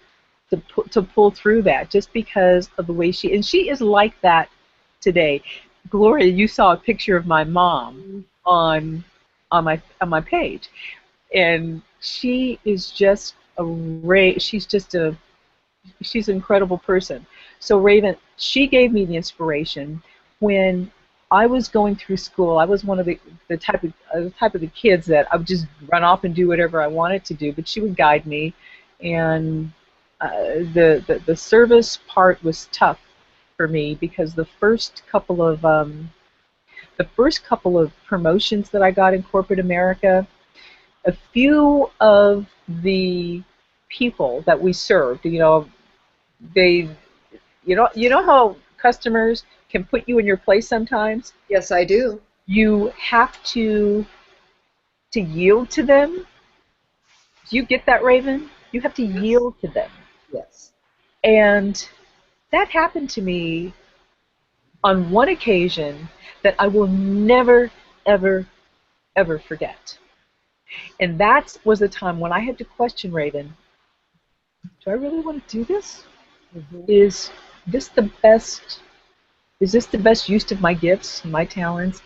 [SPEAKER 2] pull through that, just because of the way she is like that today. Gloria, you saw a picture of my mom on on my page, and she is just she's an incredible person. So Raven, she gave me the inspiration when I was going through school. I was one of the type of the kids that I would just run off and do whatever I wanted to do, but she would guide me, and the service part was tough for me, because the first couple of promotions that I got in corporate America, a few of the people that we served, they, you know how customers can put you in your place sometimes.
[SPEAKER 3] Yes, I do.
[SPEAKER 2] You have to yield to them. Do you get that, Raven? You have to
[SPEAKER 3] Yes.
[SPEAKER 2] yield to them,
[SPEAKER 3] Yes.
[SPEAKER 2] and that happened to me on one occasion that I will never, ever, ever forget. And that was the time when I had to question Raven, do I really want to do this?
[SPEAKER 3] Hmm.
[SPEAKER 2] Is this the best is this the best use of my gifts, my talents?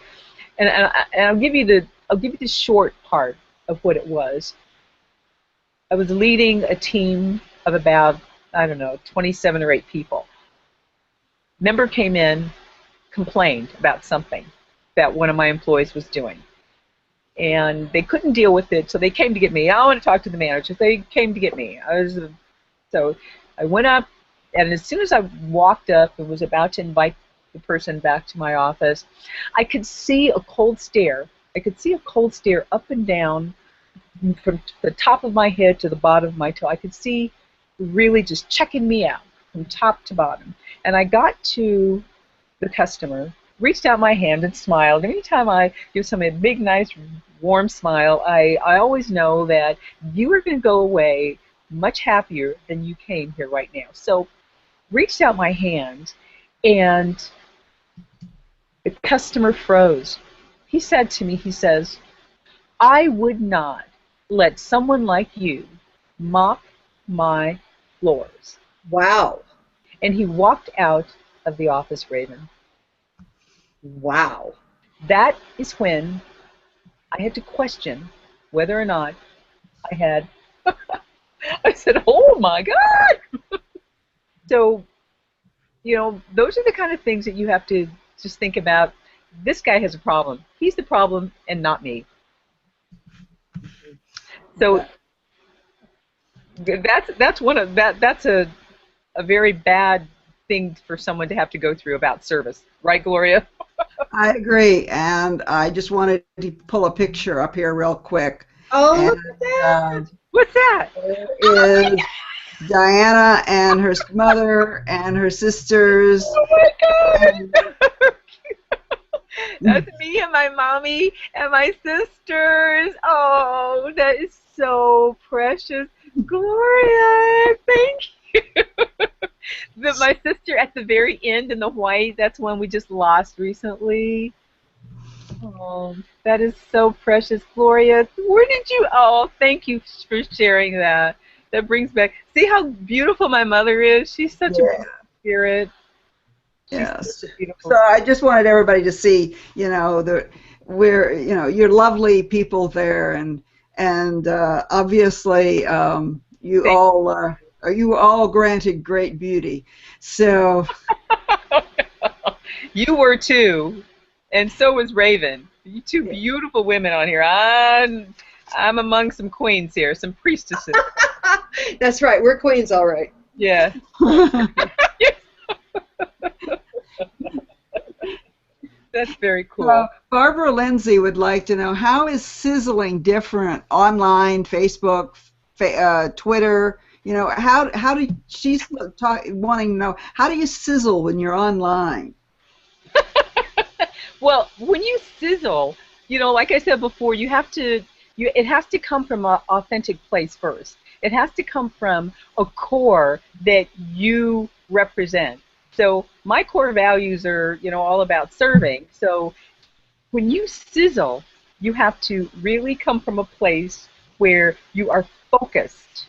[SPEAKER 2] And I'll give you the short part of what it was. I was leading a team of about, I don't know, 27 or 8 people. Member came in, complained about something that one of my employees was doing, and they couldn't deal with it, so they came to get me. I want to talk to the manager. They came to get me. So I went up, and as soon as I walked up and was about to invite the person back to my office, I could see a cold stare. I could see a cold stare up and down from the top of my head to the bottom of my toe. I could see really just checking me out from top to bottom. And I got to the customer, reached out my hand and smiled. Anytime I give somebody a big, nice, warm smile, I always know that you are going to go away much happier than you came here right now. So reached out my hand, and the customer froze. He said to me, he says, I would not let someone like you mop my floors.
[SPEAKER 3] Wow.
[SPEAKER 2] And he walked out of the office, Raven.
[SPEAKER 3] Wow.
[SPEAKER 2] That is when I had to question whether or not I had. I said, oh my God! So, those are the kind of things that you have to just think about. This guy has a problem. He's the problem and not me. So
[SPEAKER 3] That-
[SPEAKER 2] that's one of that's a very bad thing for someone to have to go through about service, right, Gloria?
[SPEAKER 1] I agree, and I just wanted to pull a picture up here real quick.
[SPEAKER 3] Oh,
[SPEAKER 1] And
[SPEAKER 3] look at that.
[SPEAKER 2] What's that?
[SPEAKER 1] there is Diana and her mother and her sisters.
[SPEAKER 2] Oh my
[SPEAKER 1] And
[SPEAKER 2] God! That's me and my mommy and my sisters. Oh, that is so precious. Gloria, thank you. My sister at the very end in the white, that's one we just lost recently. Oh, that is so precious, Gloria. Where did you? Oh, thank you for sharing that. That brings back. See how beautiful my mother is? She's such a
[SPEAKER 1] yeah,
[SPEAKER 2] beautiful spirit. She's
[SPEAKER 1] yes.
[SPEAKER 2] such a beautiful
[SPEAKER 1] So I just wanted everybody to see, you're lovely people there, and obviously
[SPEAKER 2] spirit.
[SPEAKER 1] you all granted great beauty. So
[SPEAKER 2] You were too, and so was Raven. You two
[SPEAKER 1] yeah.
[SPEAKER 2] beautiful women on here. I'm among some queens here, some priestesses.
[SPEAKER 3] That's right. We're queens, all right.
[SPEAKER 2] Yeah. That's very
[SPEAKER 1] So
[SPEAKER 2] cool.
[SPEAKER 1] Barbara Lindsay would like to know, how is sizzling different online, Facebook, Twitter? How do she's wanting to know, how do you sizzle when you're online?
[SPEAKER 2] Well, when you sizzle, like I said before, it has to come from an authentic place first. It has to come from a core that you represent. So my core values are, all about serving. So when you sizzle, you have to really come from a place where you are focused.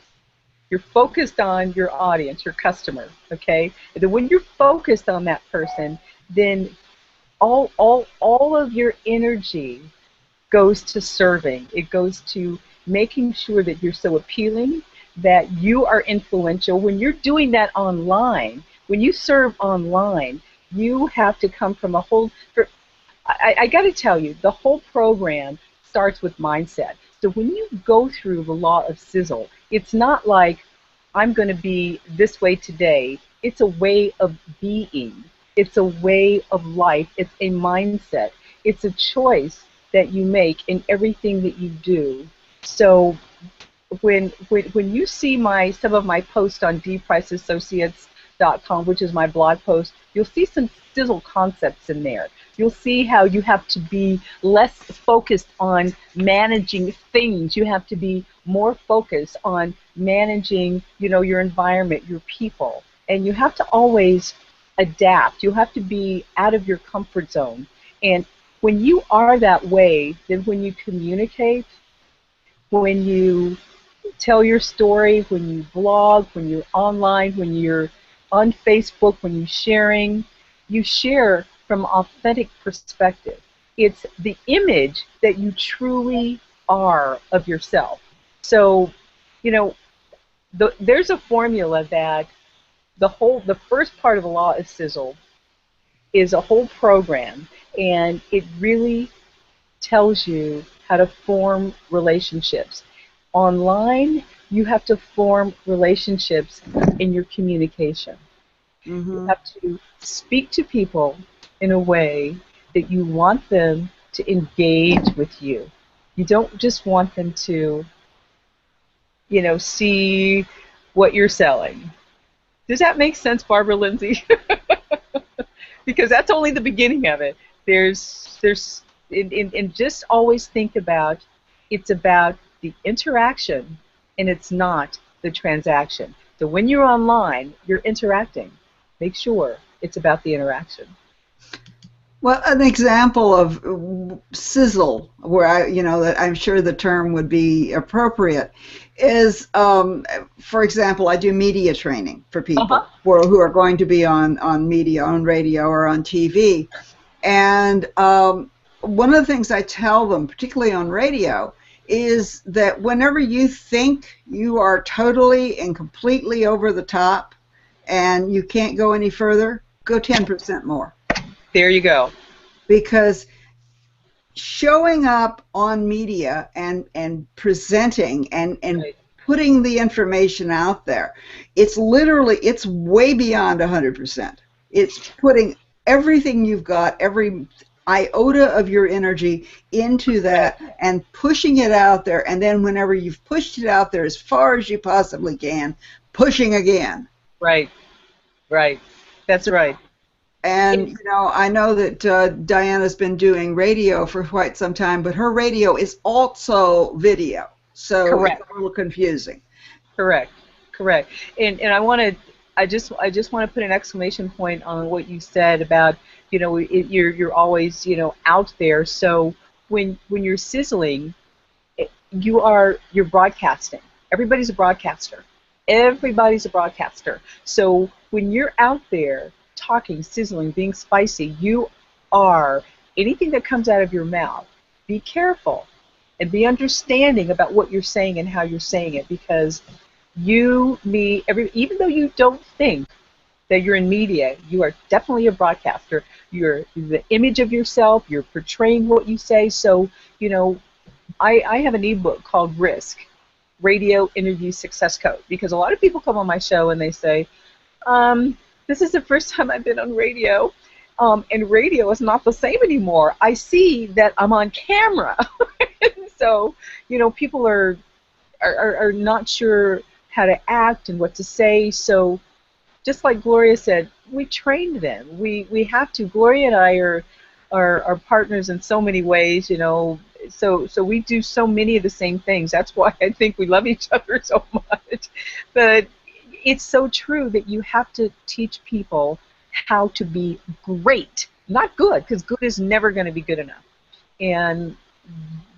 [SPEAKER 2] You're focused on your audience, your customer, okay? And then when you're focused on that person, then all of your energy goes to serving. It goes to making sure that you're so appealing, that you are influential. When you're doing that online, when you serve online, you have to come from a whole. I got to tell you, the whole program starts with mindset. So when you go through the law of sizzle, it's not like I'm going to be this way today. It's a way of being. It's a way of life. It's a mindset. It's a choice that you make in everything that you do. So when you see some of my posts on dpriceassociates.com, which is my blog post, you'll see some sizzle concepts in there. You'll see how you have to be less focused on managing things. You have to be more focused on managing, your environment, your people. And you have to always adapt. You have to be out of your comfort zone. And when you are that way, then when you communicate, when you tell your story, when you blog, when you're online, when you're on Facebook, when you're sharing, you share from authentic perspective. It's the image that you truly are of yourself. So, you know, there's a formula that the first part of the law of sizzle is a whole program, and it really tells you how to form relationships. Online, you have to form relationships in your communication. You
[SPEAKER 1] Hmm.
[SPEAKER 2] have to speak to people in a way that you want them to engage with you. You don't just want them to, see what you're selling. Does that make sense, Barbara Lindsay? Because that's only the beginning of it. And just always think about, it's about the interaction, and it's not the transaction. So when you're online, you're interacting. Make sure it's about the interaction.
[SPEAKER 1] Well, an example of sizzle, where that I'm sure the term would be appropriate, is, for example, I do media training for
[SPEAKER 2] Uh-huh.
[SPEAKER 1] people who are going to be on media, on radio, or on TV. And one of the things I tell them, particularly on radio, is that whenever you think you are totally and completely over the top and you can't go any further, go 10% more.
[SPEAKER 2] There you go.
[SPEAKER 1] Because showing up on media and presenting and
[SPEAKER 2] Right.
[SPEAKER 1] putting the information out there, it's way beyond 100%. It's putting everything you've got, every iota of your energy into
[SPEAKER 2] Right.
[SPEAKER 1] that and pushing it out there, and then whenever you've pushed it out there as far as you possibly can, pushing again.
[SPEAKER 2] Right. Right. That's right.
[SPEAKER 1] And
[SPEAKER 2] It's
[SPEAKER 1] I know that Diana's been doing radio for quite some time, but her radio is also video, so it's
[SPEAKER 2] correct.
[SPEAKER 1] a little confusing.
[SPEAKER 2] Correct. Correct. And I just want to put an exclamation point on what you said about, you're always, out there. So when you're sizzling, you're broadcasting. Everybody's a broadcaster. Everybody's a broadcaster. So when you're out there talking, sizzling, being spicy, you are anything that comes out of your mouth. Be careful and be understanding about what you're saying and how you're saying it, because even though you don't think that you're in media, you are definitely a broadcaster. You're the image of yourself. You're portraying what you say. So, I have an ebook called Risk, Radio Interview Success Code, because a lot of people come on my show and they say, this is the first time I've been on radio, And radio is not the same anymore. I see that I'm on camera. So, people are not sure how to act and what to say. So, just like Gloria said, we trained them. We have to. Gloria and I are partners in so many ways, So we do so many of the same things. That's why I think we love each other so much. But it's so true that you have to teach people how to be great, not good, because good is never going to be good enough. And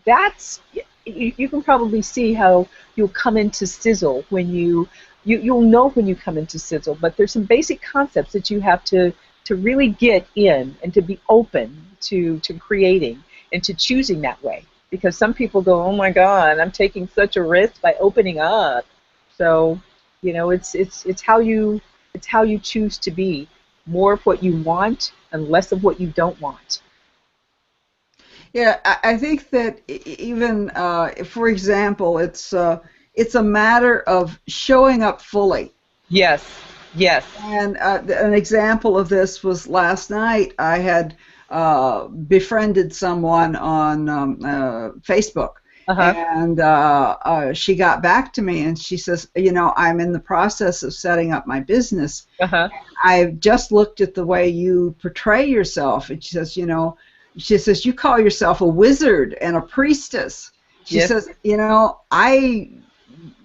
[SPEAKER 2] that's you can probably see how you'll come into sizzle when you'll know when you come into sizzle, but there's some basic concepts that you have to really get in and to be open to creating and to choosing that way, because some people go, oh my God, I'm taking such a risk by opening up. So it's how you choose to be, more of what you want and less of what you don't want.
[SPEAKER 1] Yeah, I think that even, for example, it's a matter of showing up fully.
[SPEAKER 2] Yes, yes.
[SPEAKER 1] And an example of this was last night. I had befriended someone on Facebook,
[SPEAKER 2] Uh-huh.
[SPEAKER 1] and she got back to me and she says, I'm in the process of setting up my business.
[SPEAKER 2] Uh-huh.
[SPEAKER 1] I've just looked at the way you portray yourself. And she says, you call yourself a wizard and a priestess. She
[SPEAKER 2] Yes.
[SPEAKER 1] says, I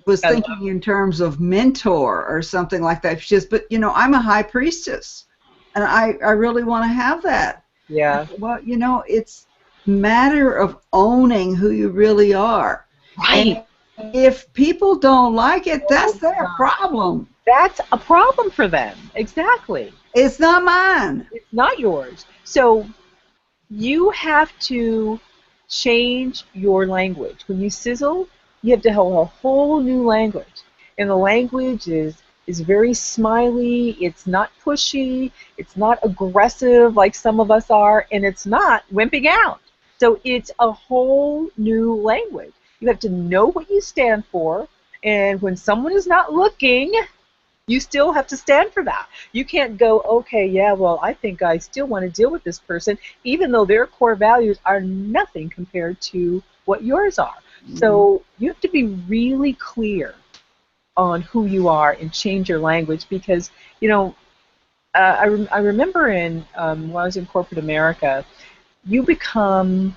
[SPEAKER 1] was
[SPEAKER 2] I love
[SPEAKER 1] thinking in terms of mentor or something like that. She says, but I'm a high priestess, and I really want to have that.
[SPEAKER 2] Yeah.
[SPEAKER 1] Well, it's a matter of owning who you really are.
[SPEAKER 2] Right.
[SPEAKER 1] And if people don't like it, that's their problem.
[SPEAKER 2] That's a problem for them. Exactly.
[SPEAKER 1] It's not mine.
[SPEAKER 2] It's not yours. So you have to change your language. When you sizzle, you have to have a whole new language. And the language is very smiley, it's not pushy, it's not aggressive like some of us are, and it's not wimping out. So it's a whole new language. You have to know what you stand for, and when someone is not looking, you still have to stand for that. You can't go, okay, yeah, well, I think I still want to deal with this person, even though their core values are nothing compared to what yours are. So you have to be really clear on who you are and change your language, because, I remember when I was in corporate America, you become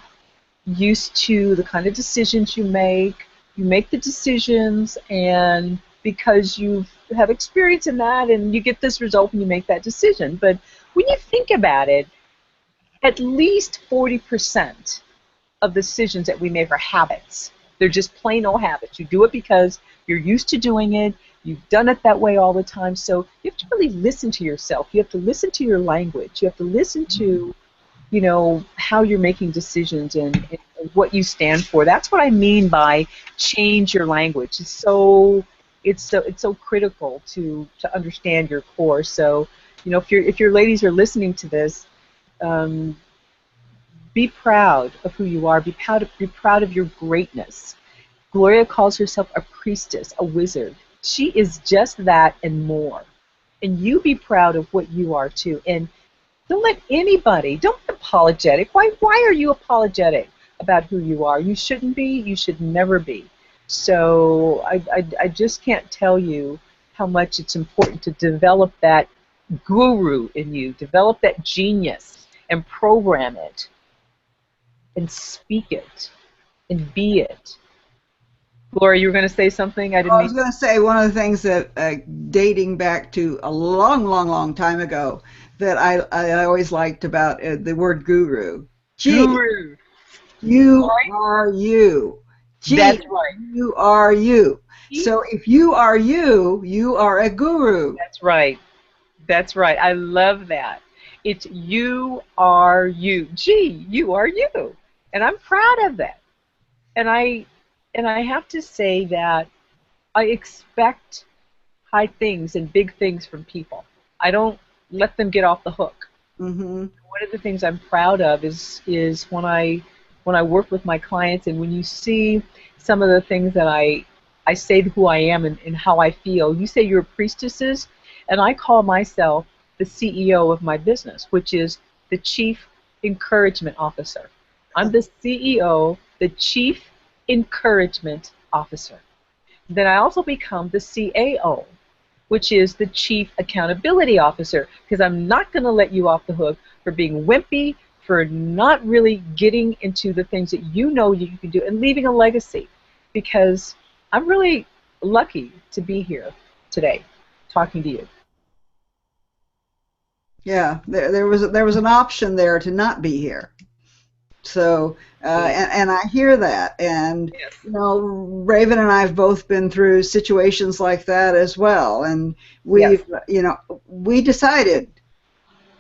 [SPEAKER 2] used to the kind of decisions you make. You make the decisions, and because you have experience in that, and you get this result when you make that decision. But when you think about it, at least 40% of the decisions that we make are habits. They're just plain old habits. You do it because you're used to doing it. You've done it that way all the time. So you have to really listen to yourself. You have to listen to your language. You have to listen to, how you're making decisions and what you stand for. That's what I mean by change your language. It's so critical to understand your core. So, if your ladies are listening to this, be proud of who you are. Be proud of your greatness. Gloria calls herself a priestess, a wizard. She is just that and more. And you be proud of what you are too. And don't be apologetic. Why are you apologetic about who you are? You shouldn't be. You should never be. So I just can't tell you how much it's important to develop that guru in you, develop that genius, and program it, and speak it, and be it. Laura, you were going to say something? I didn't
[SPEAKER 1] I
[SPEAKER 2] mean.
[SPEAKER 1] was going to say one of the things that, dating back to a long, long, long time ago, that I always liked about the word guru. Gee,
[SPEAKER 2] Guru.
[SPEAKER 1] you
[SPEAKER 2] Right?
[SPEAKER 1] are you. Gee,
[SPEAKER 2] That's right.
[SPEAKER 1] you are you. So if you are you, you are a guru.
[SPEAKER 2] That's right. That's right. I love that. It's you are you. Gee, you are you. And I'm proud of that. And I have to say that I expect high things and big things from people. I don't let them get off the hook.
[SPEAKER 1] Mm-hmm.
[SPEAKER 2] One of the things I'm proud of is when I work with my clients, and when you see some of the things that I say who I am and how I feel. You say you're priestesses, and I call myself the CEO of my business, which is the Chief Encouragement Officer. I'm the CEO, the Chief Encouragement Officer. Then I also become the CAO, which is the Chief Accountability Officer, because I'm not going to let you off the hook for being wimpy, for not really getting into the things that you know you can do and leaving a legacy, because I'm really lucky to be here today talking to you.
[SPEAKER 1] Yeah, there was an option there to not be here. So, and I hear that, and
[SPEAKER 2] Yes.
[SPEAKER 1] Raven and I have both been through situations like that as well, and
[SPEAKER 2] Yes.
[SPEAKER 1] we decided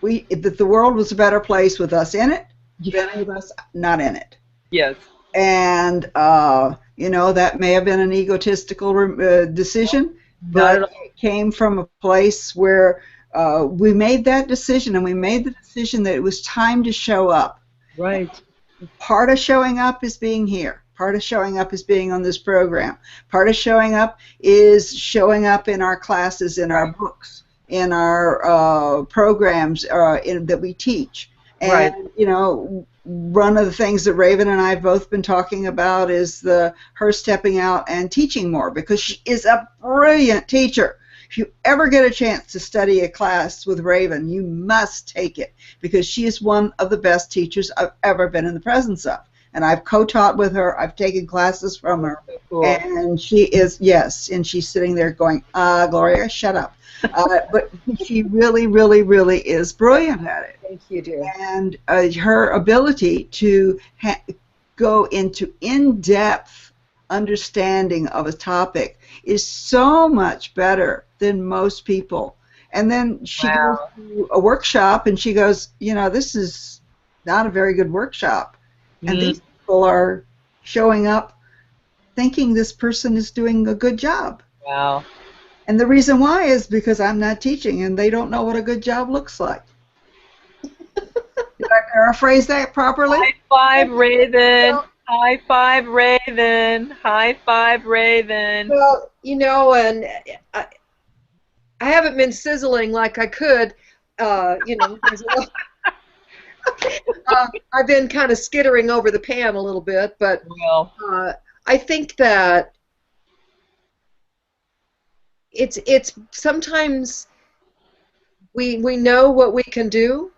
[SPEAKER 1] that the world was a better place with us in it than with us not in it.
[SPEAKER 2] Yes.
[SPEAKER 1] And that may have been an egotistical decision,
[SPEAKER 2] Not
[SPEAKER 1] but
[SPEAKER 2] at all.
[SPEAKER 1] it came from a place where we made that decision, and we made the decision that it was time to show up.
[SPEAKER 2] Right.
[SPEAKER 1] Part of showing up is being here. Part of showing up is being on this program. Part of showing up is showing up in our classes, in our books, in our programs that we teach.
[SPEAKER 2] Right.
[SPEAKER 1] And, one of the things that Raven and I have both been talking about is her stepping out and teaching more, because she is a brilliant teacher. If you ever get a chance to study a class with Raven, you must take it, because she is one of the best teachers I've ever been in the presence of. And I've co-taught with her. I've taken classes from her.
[SPEAKER 2] Cool.
[SPEAKER 1] And she is, yes, and she's sitting there going, Gloria, shut up. But she really, really, really is brilliant at it.
[SPEAKER 3] Thank you, dear.
[SPEAKER 1] And her ability to go into in-depth understanding of a topic is so much better than most people. And then she goes to a workshop and she goes, this is not a very good workshop. And these people are showing up thinking this person is doing a good job.
[SPEAKER 2] Wow.
[SPEAKER 1] And the reason why is because I'm not teaching and they don't know what a good job looks like. Did I paraphrase that properly?
[SPEAKER 2] High five, Raven. High five, Raven. High five, Raven.
[SPEAKER 3] Well, and I haven't been sizzling like I could. There's a lot. I've been kind of skittering over the pan a little bit, but I think that it's sometimes we know what we can do.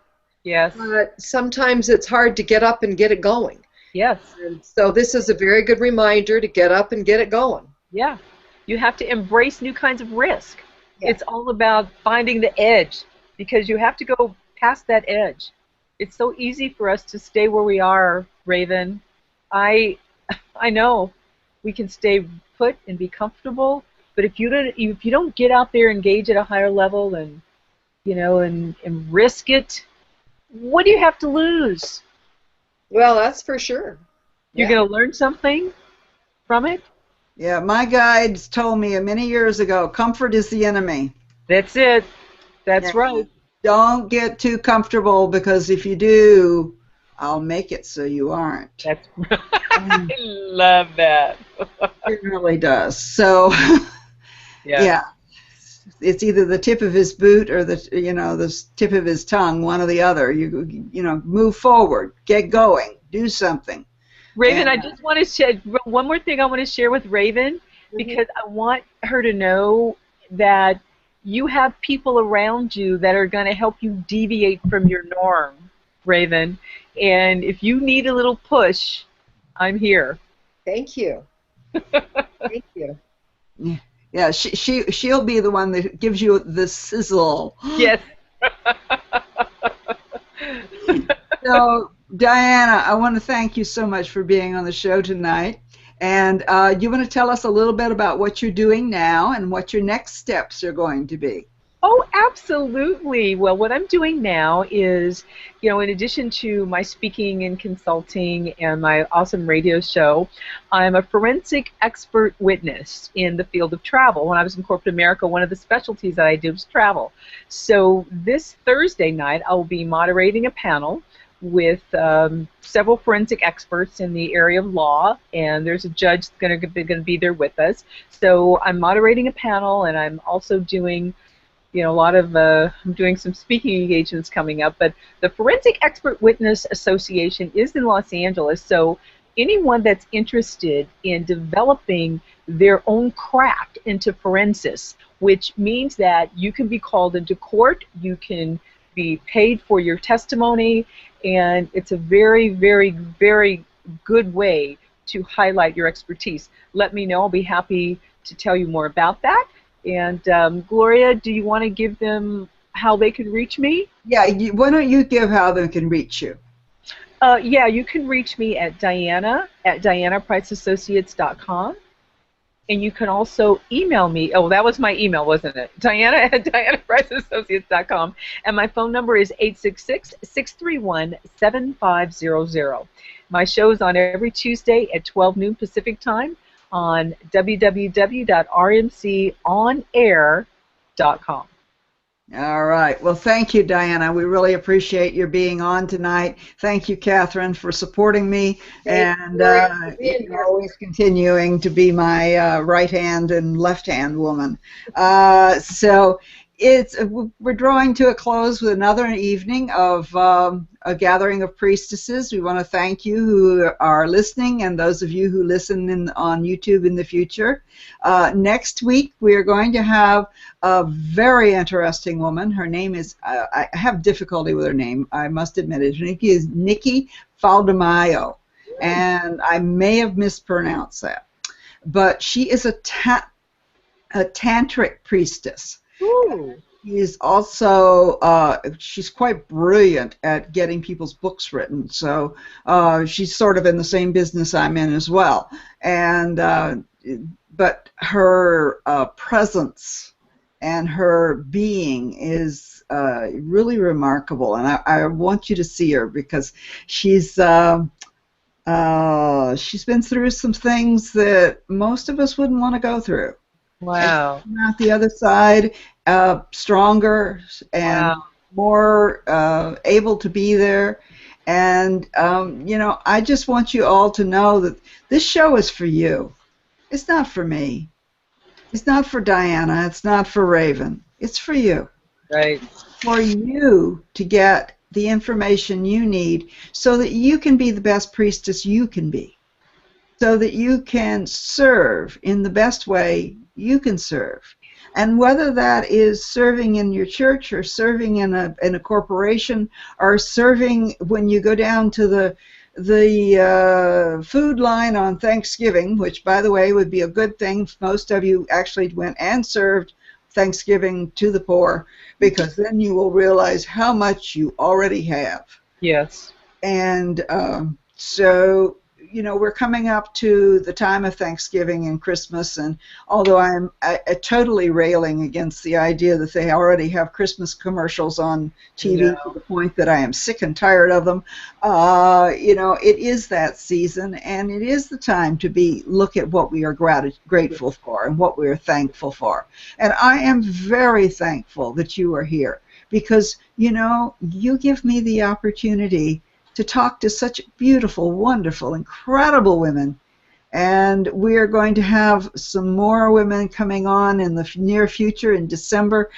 [SPEAKER 2] Yes.
[SPEAKER 3] But sometimes it's hard to get up and get it going.
[SPEAKER 2] Yes.
[SPEAKER 3] And so this is a very good reminder to get up and get it going.
[SPEAKER 2] Yeah. You have to embrace new kinds of risk.
[SPEAKER 3] Yeah.
[SPEAKER 2] It's all about finding the edge, because you have to go past that edge. It's so easy for us to stay where we are, Raven. I know we can stay put and be comfortable, but if you don't get out there, engage at a higher level, and and risk it, what do you have to lose?
[SPEAKER 3] Well, that's for sure.
[SPEAKER 2] You're going to learn something from it?
[SPEAKER 1] Yeah, my guides told me many years ago, comfort is the enemy.
[SPEAKER 2] That's it. That's right.
[SPEAKER 1] Don't get too comfortable, because if you do, I'll make it so you aren't.
[SPEAKER 2] That's I love that.
[SPEAKER 1] It really does. So, yeah. It's either the tip of his boot or the tip of his tongue, one or the other. You move forward, get going, do something.
[SPEAKER 2] Raven, I just want to share one more thing. I want to share with Raven, because I want her to know that you have people around you that are going to help you deviate from your norm, Raven. And if you need a little push, I'm here.
[SPEAKER 3] Thank you. Thank you.
[SPEAKER 1] Yeah, she'll be the one that gives you the sizzle.
[SPEAKER 2] Yes.
[SPEAKER 1] So, Diana, I want to thank you so much for being on the show tonight. And you want to tell us a little bit about what you're doing now and what your next steps are going to be?
[SPEAKER 2] Oh, absolutely. Well, what I'm doing now is, in addition to my speaking and consulting and my awesome radio show, I'm a forensic expert witness in the field of travel. When I was in corporate America, one of the specialties that I did was travel. So this Thursday night, I will be moderating a panel with several forensic experts in the area of law, and there's a judge going to be there with us. So I'm moderating a panel, and I'm also doing a lot of I'm doing some speaking engagements coming up, but the Forensic Expert Witness Association is in Los Angeles, so anyone that's interested in developing their own craft into forensics, which means that you can be called into court, you can be paid for your testimony, and it's a very, very, very good way to highlight your expertise. Let me know. I'll be happy to tell you more about that. And Gloria, do you want to give them how they can reach me?
[SPEAKER 1] Yeah, why don't you give how they can reach you?
[SPEAKER 2] Yeah, you can reach me at Diana at DianaPriceAssociates.com. And you can also email me. Oh, that was my email, wasn't it? Diana at DianaPriceAssociates.com. And my phone number is 866-631-7500. My show is on every Tuesday at 12 noon Pacific time on www.rmconair.com.
[SPEAKER 1] All right. Well, thank you, Diana. We really appreciate your being on tonight. Thank you, Catherine, for supporting me and always continuing to be my right hand and left hand woman. So we're drawing to a close with another evening of a gathering of priestesses. We want to thank you who are listening and those of you who listen on YouTube in the future. Next week, we are going to have a very interesting woman. Her name is, I have difficulty with her name, I must admit it. Her name is Nikki Faldamayo, and I may have mispronounced that. But she is a tantric priestess.
[SPEAKER 2] Ooh.
[SPEAKER 1] She's also, she's quite brilliant at getting people's books written, so she's sort of in the same business I'm in as well. And but her presence and her being is really remarkable, and I want you to see her because she's been through some things that most of us wouldn't want to go through.
[SPEAKER 2] Wow.
[SPEAKER 1] And out the other side, stronger and more able to be there. And, I just want you all to know that this show is for you. It's not for me. It's not for Diana. It's not for Raven. It's for you.
[SPEAKER 2] Right.
[SPEAKER 1] For you to get the information you need so that you can be the best priestess you can be. So that you can serve in the best way you can serve. And whether that is serving in your church or serving in a corporation or serving when you go down to the food line on Thanksgiving, which, by the way, would be a good thing. Most of you actually went and served Thanksgiving to the poor, because then you will realize how much you already have.
[SPEAKER 2] Yes.
[SPEAKER 1] And so, we're coming up to the time of Thanksgiving and Christmas, and although I'm totally railing against the idea that they already have Christmas commercials on TV to the point that I am sick and tired of them, it is that season, and it is the time to look at what we are grateful for and what we are thankful for. And I am very thankful that you are here because, you give me the opportunity to talk to such beautiful, wonderful, incredible women. And we are going to have some more women coming on in the near future in December.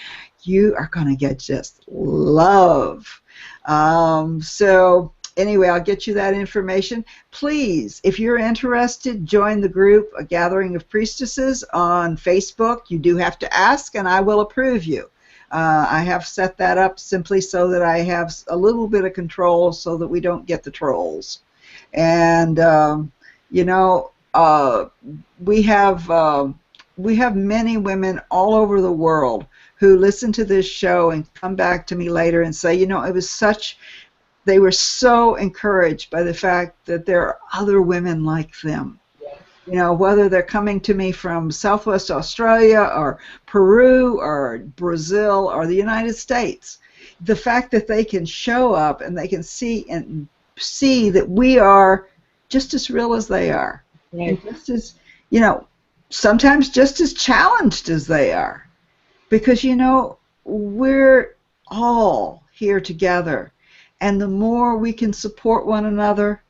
[SPEAKER 1] You are going to get just love. So anyway, I'll get you that information. Please, if you're interested, join the group, A Gathering of Priestesses, on Facebook. You do have to ask, and I will approve you. I have set that up simply so that I have a little bit of control so that we don't get the trolls. And, we have many women all over the world who listen to this show and come back to me later and say, they were so encouraged by the fact that there are other women like them. Whether they're coming to me from Southwest Australia or Peru or Brazil or the United States, the fact that they can show up and they can see that we are just as real as they are, and just as, sometimes just as challenged as they are, because we're all here together, and the more we can support one another,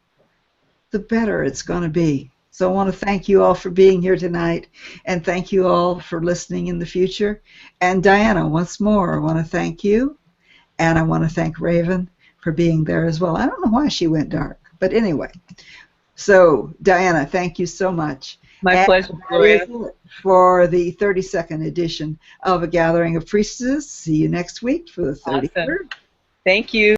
[SPEAKER 1] the better it's going to be. So I want to thank you all for being here tonight, and thank you all for listening in the future. And Diana, once more, I want to thank you, and I want to thank Raven for being there as well. I don't know why she went dark, but anyway. So, Diana, thank you so much.
[SPEAKER 2] My
[SPEAKER 1] And
[SPEAKER 2] pleasure,
[SPEAKER 1] that is
[SPEAKER 2] Gloria.
[SPEAKER 1] it for the 32nd edition of A Gathering of Priestesses. See you next week for the
[SPEAKER 2] Awesome.
[SPEAKER 1] 33rd.
[SPEAKER 2] Thank you.